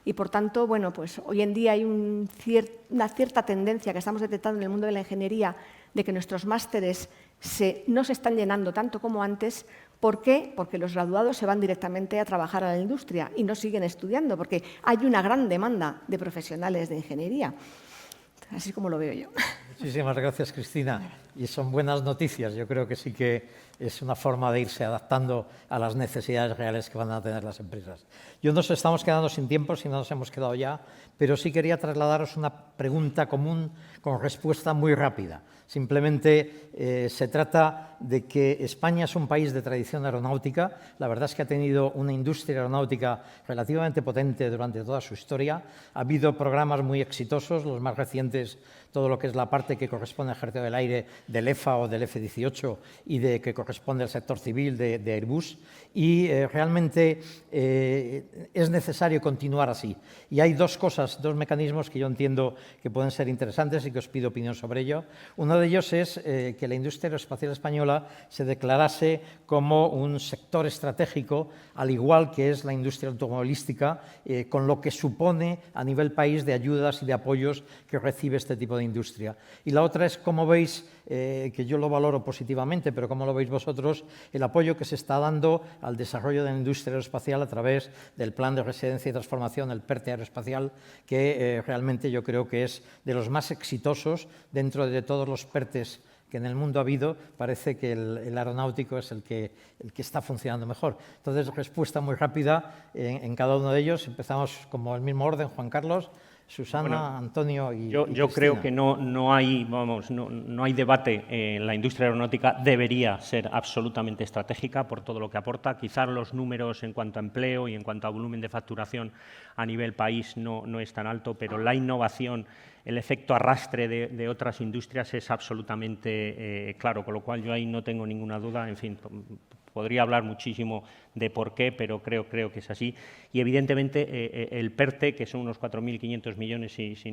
Y, por tanto, bueno, pues hoy en día hay una cierta tendencia que estamos detectando en el mundo de la ingeniería de que nuestros másteres no se están llenando tanto como antes. ¿Por qué? Porque los graduados se van directamente a trabajar a la industria y no siguen estudiando, porque hay una gran demanda de profesionales de ingeniería. Así como lo veo yo. Muchísimas gracias, Cristina. Y son buenas noticias. Yo creo que sí que es una forma de irse adaptando a las necesidades reales que van a tener las empresas. Yo nos estamos quedando sin tiempo, si no nos hemos quedado ya, pero sí quería trasladaros una pregunta común con respuesta muy rápida. Simplemente se trata de que España es un país de tradición aeronáutica. La verdad es que ha tenido una industria aeronáutica relativamente potente durante toda su historia. Ha habido programas muy exitosos, los más recientes, todo lo que es la parte que corresponde al Ejército del Aire del EFA o del F-18 y de que corresponde al sector civil de Airbus. Y realmente es necesario continuar así. Y hay dos cosas, dos mecanismos que yo entiendo que pueden ser interesantes y que os pido opinión sobre ello. Uno de ellos es que la industria aeroespacial española se declarase como un sector estratégico, al igual que es la industria automovilística, con lo que supone a nivel país de ayudas y de apoyos que recibe este tipo de industria. Y la otra es cómo veis, que yo lo valoro positivamente, pero cómo lo veis vosotros, el apoyo que se está dando al desarrollo de la industria aeroespacial a través del Plan de Residencia y Transformación, el PERTE aeroespacial, que realmente yo creo que es de los más exitosos dentro de todos los PERTES que en el mundo ha habido. Parece que el aeronáutico es el que está funcionando mejor. Entonces, respuesta muy rápida en cada uno de ellos. Empezamos como el mismo orden, Juan Carlos, Susana, bueno, Antonio y yo Cristina. Creo que no hay debate. La industria aeronáutica debería ser absolutamente estratégica por todo lo que aporta. Quizás los números en cuanto a empleo y en cuanto a volumen de facturación a nivel país no es tan alto, pero la innovación, el efecto arrastre de otras industrias es absolutamente claro, con lo cual yo ahí no tengo ninguna duda. En fin, podría hablar muchísimo de por qué, pero creo que es así. Y evidentemente el PERTE, que son unos 4.500 millones, si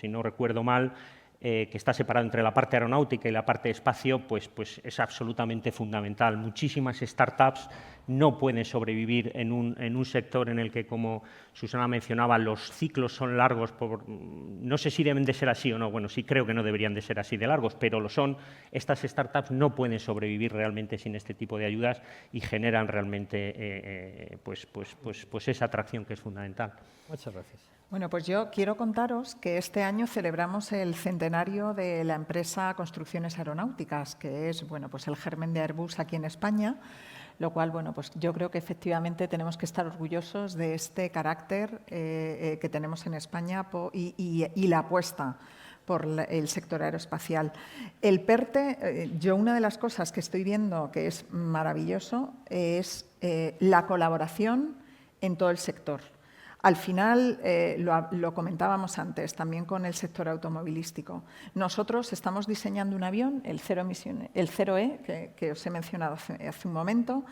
no recuerdo mal, que está separado entre la parte aeronáutica y la parte de espacio, pues es absolutamente fundamental. Muchísimas startups no pueden sobrevivir en un sector en el que, como Susana mencionaba, los ciclos son largos. No sé si deben de ser así o no. Bueno, sí creo que no deberían de ser así de largos, pero lo son. Estas startups no pueden sobrevivir realmente sin este tipo de ayudas y generan realmente pues esa atracción que es fundamental. Muchas gracias. Bueno, pues yo quiero contaros que este año celebramos el centenario de la empresa Construcciones Aeronáuticas, que es pues el germen de Airbus aquí en España, lo cual pues yo creo que efectivamente tenemos que estar orgullosos de este carácter que tenemos en España y la apuesta por el sector aeroespacial. El PERTE, yo una de las cosas que estoy viendo que es maravilloso es la colaboración en todo el sector. Al final, lo comentábamos antes, también con el sector automovilístico. Nosotros estamos diseñando un avión, el Zero E, que os he mencionado hace un momento.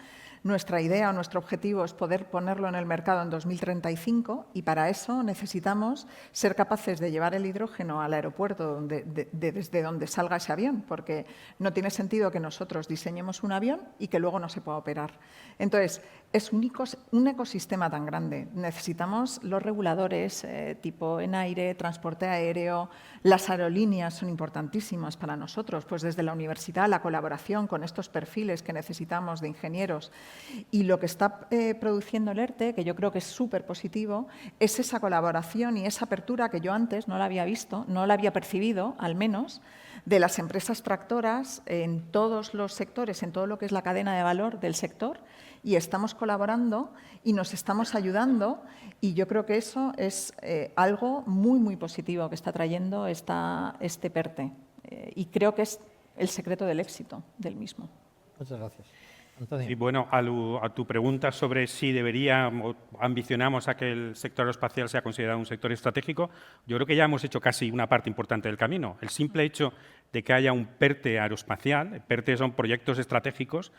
Nuestra idea o nuestro objetivo es poder ponerlo en el mercado en 2035 y para eso necesitamos ser capaces de llevar el hidrógeno al aeropuerto desde donde salga ese avión, porque no tiene sentido que nosotros diseñemos un avión y que luego no se pueda operar. Entonces, es un ecosistema tan grande. Necesitamos los reguladores tipo ENAIRE, transporte aéreo, las aerolíneas son importantísimas para nosotros, pues desde la universidad la colaboración con estos perfiles que necesitamos de ingenieros. Y lo que está produciendo el ERTE, que yo creo que es súper positivo, es esa colaboración y esa apertura que yo antes no la había visto, no la había percibido, al menos, de las empresas tractoras en todos los sectores, en todo lo que es la cadena de valor del sector, y estamos colaborando y nos estamos ayudando, y yo creo que eso es algo muy, muy positivo que está trayendo este PERTE, y creo que es el secreto del éxito del mismo. Muchas gracias. Antonio. Y bueno, a tu pregunta sobre si deberíamos o ambicionamos a que el sector aeroespacial sea considerado un sector estratégico, yo creo que ya hemos hecho casi una parte importante del camino. El simple hecho de que haya un PERTE aeroespacial, PERTE son proyectos estratégicos,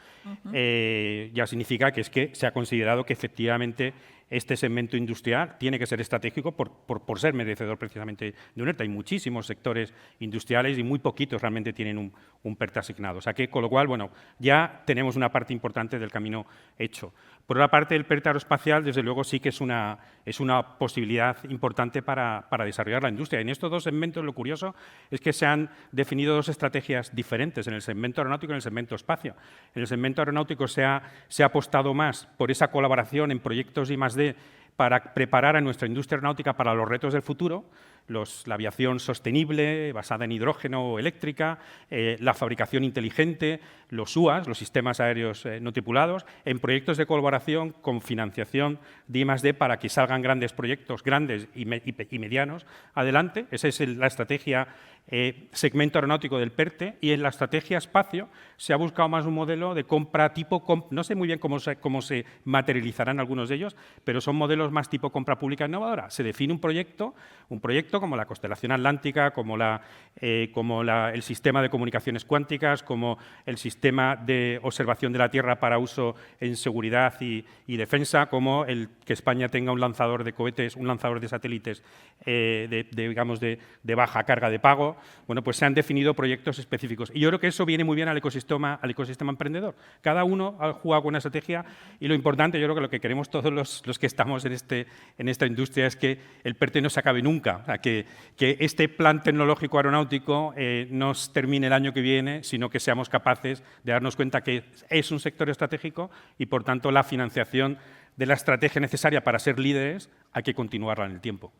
ya significa que se ha considerado que efectivamente este segmento industrial tiene que ser estratégico por ser merecedor precisamente de un ERTE. Hay muchísimos sectores industriales y muy poquitos realmente tienen un PERTE asignado. O sea que, con lo cual, bueno, ya tenemos una parte importante del camino hecho. Por otra parte, el PERTE aeroespacial, desde luego, sí que es una posibilidad importante para desarrollar la industria. En estos dos segmentos, lo curioso es que se han definido dos estrategias diferentes, en el segmento aeronáutico y en el segmento espacio. En el segmento aeronáutico se ha apostado más por esa colaboración en proyectos I+D para preparar a nuestra industria aeronáutica para los retos del futuro, la aviación sostenible, basada en hidrógeno o eléctrica, la fabricación inteligente, los UAS, los sistemas aéreos no tripulados, en proyectos de colaboración con financiación de I+D para que salgan grandes proyectos, grandes y medianos, adelante. Esa es la estrategia segmento aeronáutico del PERTE, y en la estrategia espacio se ha buscado más un modelo de compra tipo, no sé muy bien cómo se materializarán algunos de ellos, pero son modelos más tipo compra pública innovadora. Se define un proyecto como la constelación atlántica, como el sistema de comunicaciones cuánticas, como el sistema de observación de la Tierra para uso en seguridad y defensa, como el que España tenga un lanzador de cohetes, un lanzador de satélites de baja carga de pago. Bueno, pues se han definido proyectos específicos. Y yo creo que eso viene muy bien al ecosistema emprendedor. Cada uno ha jugado con una estrategia, y lo importante, yo creo que lo que queremos todos los que estamos en esta industria es que el PERTE no se acabe nunca. O sea, que este plan tecnológico aeronáutico no termine el año que viene, sino que seamos capaces de darnos cuenta que es un sector estratégico y, por tanto, la financiación de la estrategia necesaria para ser líderes hay que continuarla en el tiempo.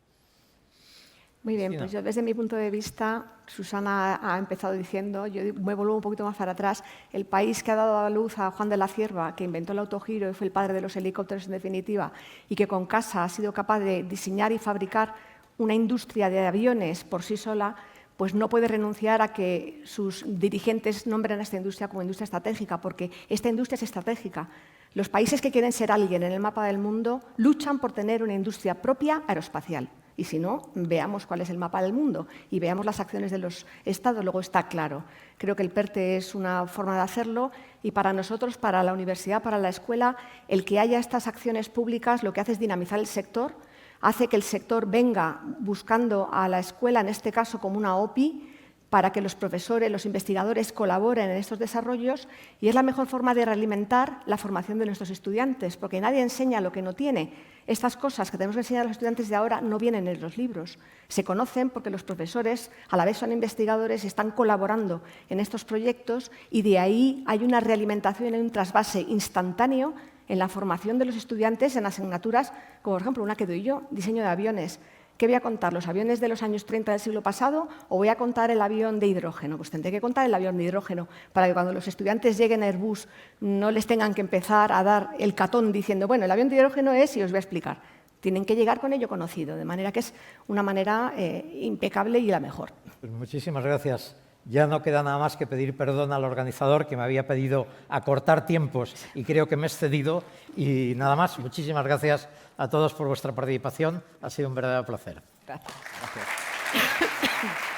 Muy bien, pues yo desde mi punto de vista, Susana ha empezado diciendo, yo me vuelvo un poquito más para atrás, el país que ha dado a luz a Juan de la Cierva, que inventó el autogiro y fue el padre de los helicópteros en definitiva, y que con CASA ha sido capaz de diseñar y fabricar una industria de aviones por sí sola, pues no puede renunciar a que sus dirigentes nombren a esta industria como industria estratégica, porque esta industria es estratégica. Los países que quieren ser alguien en el mapa del mundo luchan por tener una industria propia aeroespacial. Y si no, veamos cuál es el mapa del mundo y veamos las acciones de los Estados, luego está claro. Creo que el PERTE es una forma de hacerlo, y para nosotros, para la universidad, para la escuela, el que haya estas acciones públicas lo que hace es dinamizar el sector, hace que el sector venga buscando a la escuela, en este caso como una OPI, para que los profesores, los investigadores colaboren en estos desarrollos, y es la mejor forma de realimentar la formación de nuestros estudiantes, porque nadie enseña lo que no tiene. Estas cosas que tenemos que enseñar a los estudiantes de ahora no vienen en los libros. Se conocen porque los profesores, a la vez son investigadores y están colaborando en estos proyectos, y de ahí hay una realimentación y un trasvase instantáneo en la formación de los estudiantes en asignaturas, como por ejemplo una que doy yo, diseño de aviones. ¿Qué voy a contar? ¿Los aviones de los años 30 del siglo pasado o voy a contar el avión de hidrógeno? Pues tendré que contar el avión de hidrógeno para que cuando los estudiantes lleguen a Airbus no les tengan que empezar a dar el catón diciendo, bueno, el avión de hidrógeno es, y os voy a explicar. Tienen que llegar con ello conocido, de manera que es una manera impecable y la mejor. Pues muchísimas gracias. Ya no queda nada más que pedir perdón al organizador, que me había pedido acortar tiempos y creo que me he excedido. Y nada más, muchísimas gracias a todos por vuestra participación. Ha sido un verdadero placer. Gracias. Gracias.